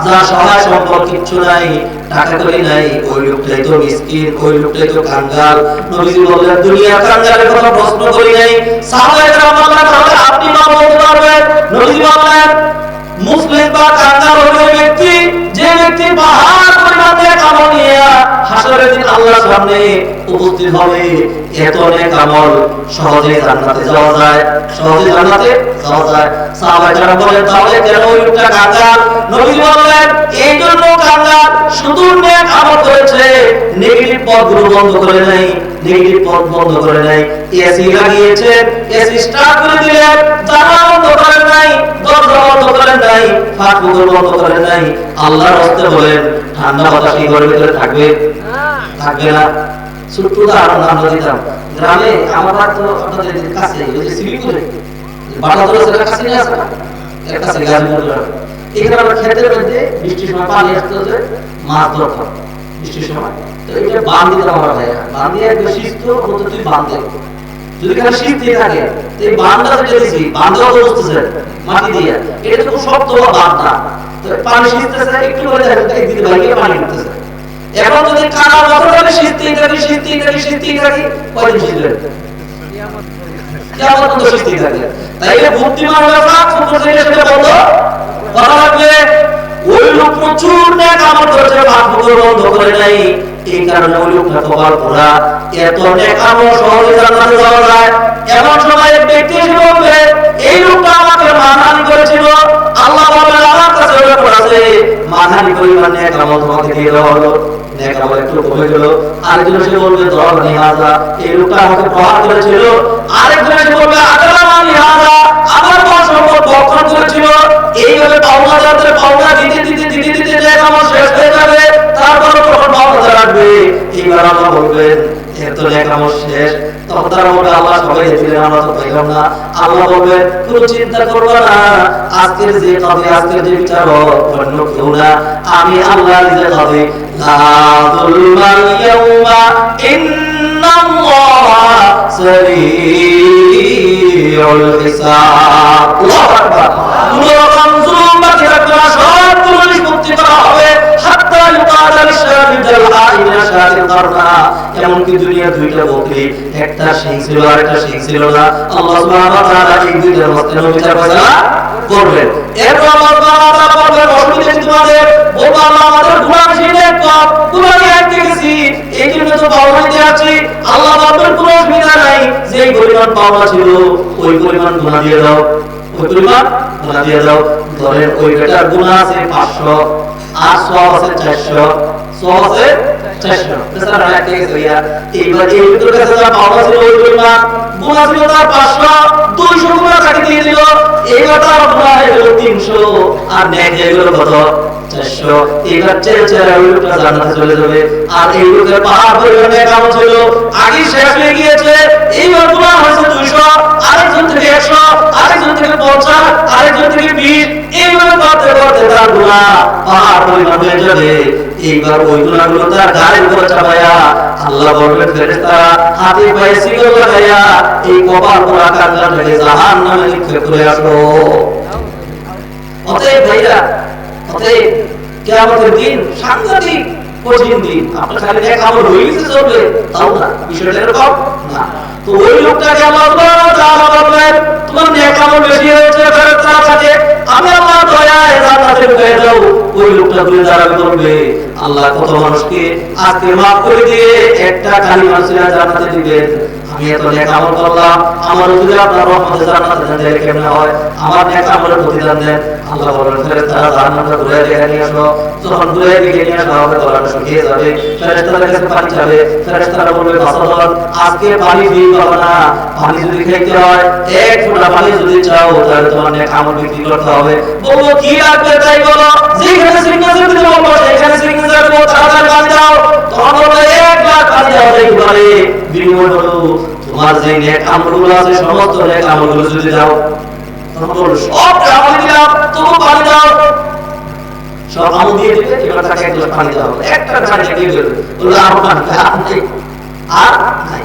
যার সহায় সম্পদ কিচ্ছু নাই, টাকা করি নাই, ওই লোকটাই তো মিসকিন, ওই লোকটাই তো কাঙ্গাল। নবীজি বললেন দুনিয়ার কাঙ্গালের কথা প্রশ্ন করি নাই। সাহাবায়ে কেরাম বললেন তাহলে আপনি নাম বলতে পারবেন? নবীজি বললেন মুফলিস বা কাঙ্গাল হলো ওই ব্যক্তি যে ব্যক্তি পাহাড় পরিমাণ নেক আমল নিয়ে হাসরের দিন আল্লাহর সামনে উপস্থিত হবে। এত নেক আমল সহজে জান্নাতে যাওয়া যায়, সহজে জান্নাতে যাওয়া যায়। সাহাবায়ে কেরাম বলেন তাহলে কেন ওই লোকটা কাঙ্গাল? নবী বললেন এই জন্য কাঙ্গাল শুধু নেক আমল করেছে, নেগেটিভ পথগুলো বন্ধ করে নাই, নেগেটিভ পথ বন্ধ করে নাই। এসি লাগিয়েছেন, এসি স্টার্ট করে দিলেন, জানালা বন্ধ করেন নাই, দরজা বন্ধ করেন নাই, ফাঁকগুলো বন্ধ করেন নাই। আল্লাহর রাস্তায় বলেন ঠান্ডা বাতাস এই ঘরের ভিতরে থাকবে? থাকবে না। ছোট্ট উদাহরণ আমরা দিতাম, গ্রামে আমার তো আপনাদের কাছে ওই যে সিলিপুরে বাটাতলা সেটা কাছে নিয়ে আসে না, এর কাছে গাজীপুর। এখানে আমরা খেতের মধ্যে বৃষ্টির সময় পানি আসতে হচ্ছে, মাছ ধরতাম বৃষ্টির সময়। তো এটা বাঁধ দিতাম আমরা ভাইয়া, বাঁধ দিয়ে একদম শীত হতো, তুই বাঁধ দে, যদি এখানে শীত দিয়ে থাকে তো এই বাঁধটা যেটা দিছি, বাঁধটা তো বসতেছে মাটি দিয়ে, এটা তো খুব শক্ত বাঁধ না, তো পানি শীততেছে একটু করে দেখেন একদিকে ভাইকে পানি উঠতেছে। এখন যদি কানা বছর ধরে শীততেই থাকি, শীততেই থাকি, শীততেই থাকি, কয়দিন শীতবে? কিয়ামত পর্যন্ত শীততেই থাকে। তাইলে বুদ্ধিমান হয়ে থাক, ফুকুর থেকে সেটা বন্ধ করা লাগবে। ওই লোক প্রচুর নেক আমল করেছে, পাপগুলো বন্ধ করে নাই, এই কারণে ওই লোকটা কপাল পোড়া। এত নেক আমল সহজে জান্নাতে যাওয়া যায়। এমন সময় এক ব্যক্তি এসে বলবে এই লোকটা আমাকে মানহানি করেছিল, আল্লাহ বলবেন আমার কাছে ওটা করেছে, মানহানি পরিমাণ নেক আমল তোমাকে দিয়ে দেওয়া হলো, নেক আমল একটু কমে গেল। আরেকজন এসে বলবে দরবানি হাজা, এই লোকটা আমাকে প্রহার করেছিল। আরেকজন এসে বলবে আদালানি হাজা, আমার সম্পদ ভক্ষণ করেছিল। এইভাবে পাওনা যাত্রা পাওনা দিতে দিতে দিতে দিতে নেক আমল শেষ হয়ে যাবে, তারপরে তখন পাওনা রাখবে। এইবার আল্লাহ বলবেন এত নেক আমল শেষ, তখন তারা বলবে আল্লাহ সবাই দিলেন আমরা তো পাইলাম না। আল্লাহ বলবেন কোনো চিন্তা করবে না, আজকের যে কাজে আজকের যে বিচারক অন্য কেউ না, আমি আল্লাহ নিজে কাজে। লা যুলমাল ইয়াউমা ইন্নাল্লাহা সারিউল হিসাব। আল্লাহু আকবার। কোন রকম জুলুম বাকি রাখবে না, সবগুলো নিষ্পত্তি করা হবে। হাত্তা ইউকালা লিশাতিল আইনা শাতিল কারনা, এমনকি দুনিয়া দুইটা বকরি, একটা শিং ছিল আর একটা শিং ছিল না। আল্লাহ সুবহানাহু ওয়া তাআলা এই দুইটার মধ্যে বিচার ফয়সালা করবেন। এরপর আল্লাহ সুবহানাহু ওয়া তাআলা বলবেন অসুবিধা কি তোমাদের? বলবো আল্লাহ আমাদের গুনাহ বেশি নেক কম, গুনাহ একদিকে গেছি, এই জন্য তো পাওনাতে আছি। আল্লাহ বলবেন কোনো অসুবিধা নাই, যে যেই পরিমাণ পাওনা ছিল ওই পরিমাণ গুনাহ দিয়ে দাও, ওই পরিমাণ গুনাহ দিয়ে দাও। ধরেন ওই বেটার গুনাহ আছে 500 আর সওয়াব আছে 400, সওয়াব আছে 400, বেচারা এক থেকে হইয়া এইবার এই ভিতর কাছে যা পাওনা ছিল ওই পরিমাণ গুনাহ ছিল তার 500, 200 গুনাহ কাটি দিয়ে দিল। এইবার তার গুনাহ হলো 300 আর নেক হয়ে গেল কত 400। এইবার চেয়ে ওই লোকটা জান্নাতে চলে যাবে। আর এই লোকের পাহাড় পরিমাণে কাম ছিল আগে শেষ হয়ে গিয়েছে, এইবার গুনাহ হয়েছে 200, আরেকজন থেকে 100, আরেকজন থেকে 50, আরেকজন থেকে 20, এইভাবে করতে করতে তার গুনাহ পাহাড় পরিমাণ হয়ে যাবে। এইবার ওই গুনাহগুলো তার গায়ের উপর চাপায়া আল্লাহ বলবেন ফেরেশতারা হাতে পায়ে শিকল লাগাইয়া এই কপাল পোড়া কান্নাটাকে জাহান্নামে নিক্ষেপ করে আসো। অতএব ভাইরা, অতএব কিয়ামতের দিন সাংঘাতিক কঠিন দিন। আপনার খালি এক আমল হয়ে গেছে চলবে তাও না, বিষয়টা এরকম না। তো ওই লোকটাকে আল্লাহ তাআলা বলবেন তোমার নেক আমল বেশি হয়েছে, ফেরেশতারা থাকে আমি আল্লাহ দয়ায় জান্নাতে ঢুকিয়ে দাও। ওই লোকটা ঘুরে দাঁড়াবে বলবে আল্লাহ কত মানুষকে আজকে মাফ করে দিয়ে একটা খালি মানুষের জান্নাতে দিবেন। আমি এত নেক আমল করলাম, আমার যদি আপনার রহমতে জান্নাতে দেন তাহলে কেমন হয়? আমার নেক আমলের প্রতিদান দেন। আল্লাহ বলেন ফেরেশতারা জান্নাতটা ঘুরে দেখে নিয়ে আসো। যখন ঘুরে দেখে নিয়ে আসা হবে তখন শুকিয়ে যাবে, ফেরেশতাদের কাছে পানি চাবে। ফেরেশতারা বলবে বাসাদর আজকে পানি ফ্রি পাবে না, পানি যদি খেতে হয় এক ফোঁটা পানি যদি চাও তাহলে তোমার নেক আমল বিক্রি করতে হবে। বলবো কি লাগবে তাই বলো, যেখানে সিগনেচার দিতে বলবো সেখানে সিগনেচার দেবো, তাড়াতাড়ি পানি দাও। তখন বলবে 1 লাখ পানি দাও একবারে। বিনিময় হলো তোমার যে নেক আমলগুলো আছে সমস্ত নেক আমলগুলো যদি দাও। তখন বলবো সব আমল দিলাম তবু পানি দাও, সব আমল দিয়ে দিবে। এবার তাকে 1 গ্লাস পানি দাও, একটা পানি দিয়ে দিবে, বললো আর পানি নাই, আর নাই।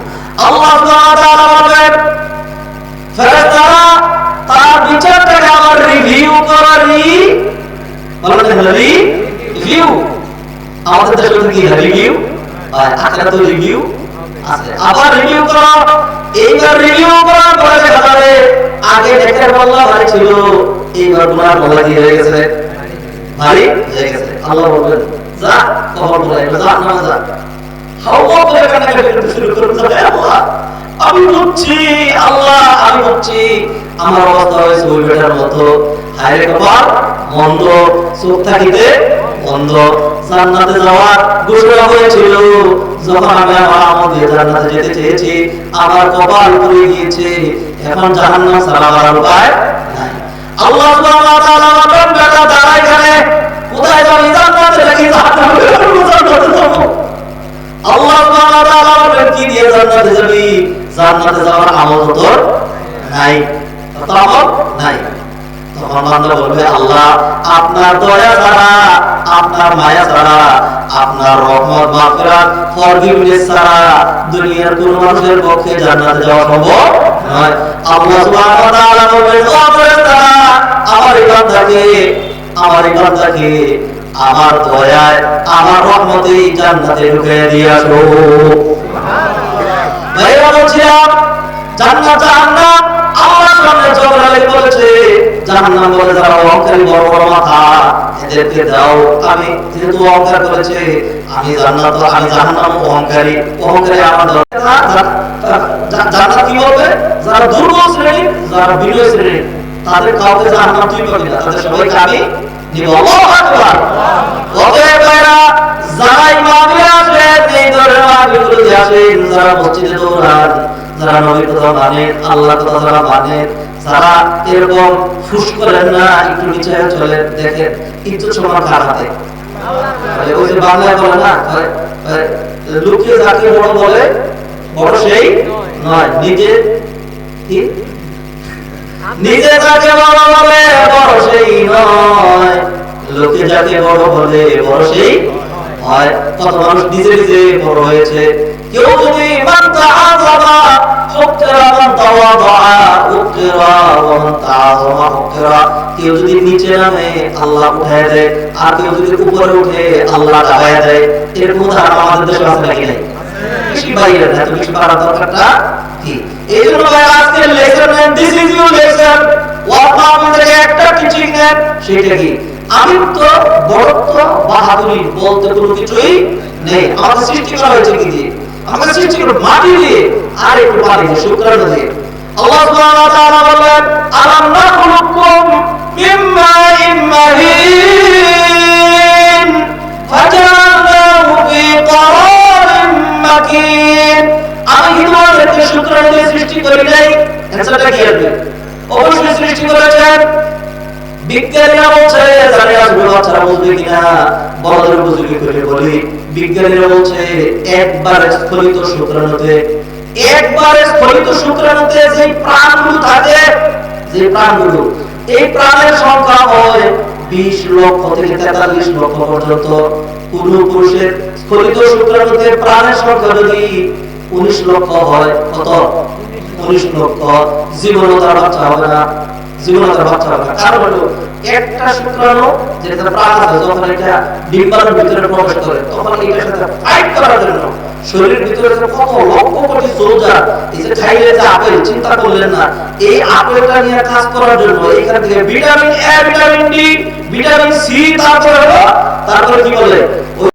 আল্লাহ সুবহানাহু ওয়া তাআলা বলেন ফেরেশতারা তার বিচারটাকে আবার রিভিউ করি, বলেন রিভিউ। আমাদের দেশে কি রিভিউ হয়? আখেরাতে রিভিউ আছে, আবার রিভিউ করো। এইবার রিভিউ করার পরে দেখা যাবে আগে নেকের পাল্লা ভারী ছিল, এইবার গুনার পাল্লা কি হয়ে গেছে? ভারী হয়ে গেছে। আল্লাহ বলবেন যা কবর বলে যা না যা হাওয়া বলে কান্নাকাটি করতে শুরু করবে। আল্লাহ আমি বুঝছি, আল্লাহ আমি বুঝছি আমার অবস্থা হয়েছে ওই বেটার মতো। হায়রে কপাল মন্দ, চোখ থাকিতে বন্ধ। জান্নাতে যাওয়ার ঘোষণা হয়েছিল, যখন আমি আমার আমল দিয়ে জান্নাতে যেতে চেয়েছি আমার কপাল পুড়ে গিয়েছে, এখন জাহান্নাম ছাড়া আমার উপায় নাই। আল্লাহ সুবহানাহু ওয়া তাআলা বলেন বেটা দাঁড়া এখানে, কোথায় যাবি? জান্নাতে নাকি জাহান্নামে? জান্নাতে যাব। আল্লাহ সুবহানাহু ওয়া তাআলা বলেন কি দিয়ে জান্নাতে যাবি? জান্নাতে যাওয়ার আমল তোর নাই, কত আমল নাই। তখন বান্দা বলবে আল্লাহ আপনার দয়া ছাড়া, আপনার মায়া ছাড়া, আপনার রহমত মাগফিরাত ফরগিভনেস ছাড়া দুনিয়ার কোন মানুষের পক্ষে জান্নাতে যাওয়া সম্ভব নয়। আল্লাহ সুবহানাহু ওয়া তাআলা বলবেন ও ফেরেশতারা আমার এই বান্দাকে আমার দয়ায় আমার রহমতে জান্নাতে ঢুকিয়ে দিয়ে আসো। ভাইরা বলছিলাম জান্নাত জাহান্নাম আমার সামনে জবরাইল বলেছে জাহান্নাম বলে যারা অহংকারী বড় বড় মাথা এদেরকে দাও। আমি যেহেতু অহংকার করেছে আমি জান্নাত আমি জাহান্নাম অহংকারী আমার জান্নাত কি বলবে? যারা দুর্বল শ্রেণী, যারা বিনয়ী শ্রেণী তাদের কাউকে জাহান্নাম তুই পাবি না, তাদের সবাইকে আমি নিব। আল্লাহু আকবার। অতএব ভাইরা যারা ইমামে আসেন এই ধরনের মাহফিলগুলোতে আসেন, যারা মসজিদে দৌড়ান, যারা নবীর কথা মানেন, আল্লাহর কথা যারা মানেন, যারা এরকম ফুস করেন না, একটু নিচে চলে দেখেন কিন্তু সমান কার হাতে। ওই যে বাংলায় বলে না লুকিয়ে যাকে বড় বলে বড় সেই নয়, নিজে কি নিজে যাকে বড় বলে বড় সেই নয়, লোকে যাকে বড় বলে বড় সেই হয়। কত মানুষ নিজে নিজে বড় হয়েছে। কেউ যদি মান তাআযামা হুকরা মান তাওয়াদা উকরা ওয়া মান তাআযামা হুকরা, কেউ যদি নিচে নামে আল্লাহ উঠায় দেয়, আর কেউ যদি উপরে উঠে আল্লাহ দাবায় দেয়। এরকম ধারণা আমাদের দেশে আছে নাকি নাই? বেশি বাইরে না, তো বেশি পারা দরকারটা কি? এই জন্য ভাই আজকে লেসন নেন, দিস ইজ ইউর লেসন। ওয়াফা আমাদের একটা টিচিং নেন, সেটা কি? আমিত্ব, বড়ত্ব, বাহাদুরি বলতে কোনো কিছুই নেই। আমাদের সৃষ্টি করা হয়েছে কি দিয়ে? আমাকে সৃষ্টি করে মাটি দিয়ে আর একটু পানি দিয়ে শুকরানো দিয়ে। আল্লাহ সুবহানাহু ওয়া তাআলা বলেন আলাম নাখলুকুম মিন মাইন মাহিন ফাজালনাহু ফি ক্বারারিন মাকিন। আমি কি তোমাদেরকে শুকরানো দিয়ে সৃষ্টি করি নাই? অ্যানসারটা কি হবে? অবশ্যই সৃষ্টি করেছেন। বিজ্ঞানীরা বলছে, জানি না বাচ্চারা বুঝবে কিনা, বড়দের উপযোগী করে বলি। বিজ্ঞানীরা বলছে একবারে স্খলিত শুক্রাণুতে যে প্রাণগুলো থাকে, যে প্রাণগুলো, এই প্রাণের সংখ্যা হয় 20 লক্ষ থেকে 43 লক্ষ পর্যন্ত। কোন পুরুষের স্খলিত শুক্রাণুতে প্রাণের সংখ্যা যদি 19 লক্ষ হয়, কত? 19 লক্ষ। জীবনও তার বাচ্চা হবে না, কারণ হলো একটা শুক্রাণু যেটা প্রাণ আছে, যখন এটা ডিম্বাণুর ভিতরে প্রবেশ করে তখন এটার সাথে ফাইট করার জন্য শরীরের ভিতরে কত লক্ষ কোটি সোলজার, এই যে খাইলে যে আপেল, চিন্তা করলেন না, এই আপেলটা নিয়ে কাজ করার জন্য এখান থেকে vitamin A, vitamin D, vitamin C, তারপরে কি বলে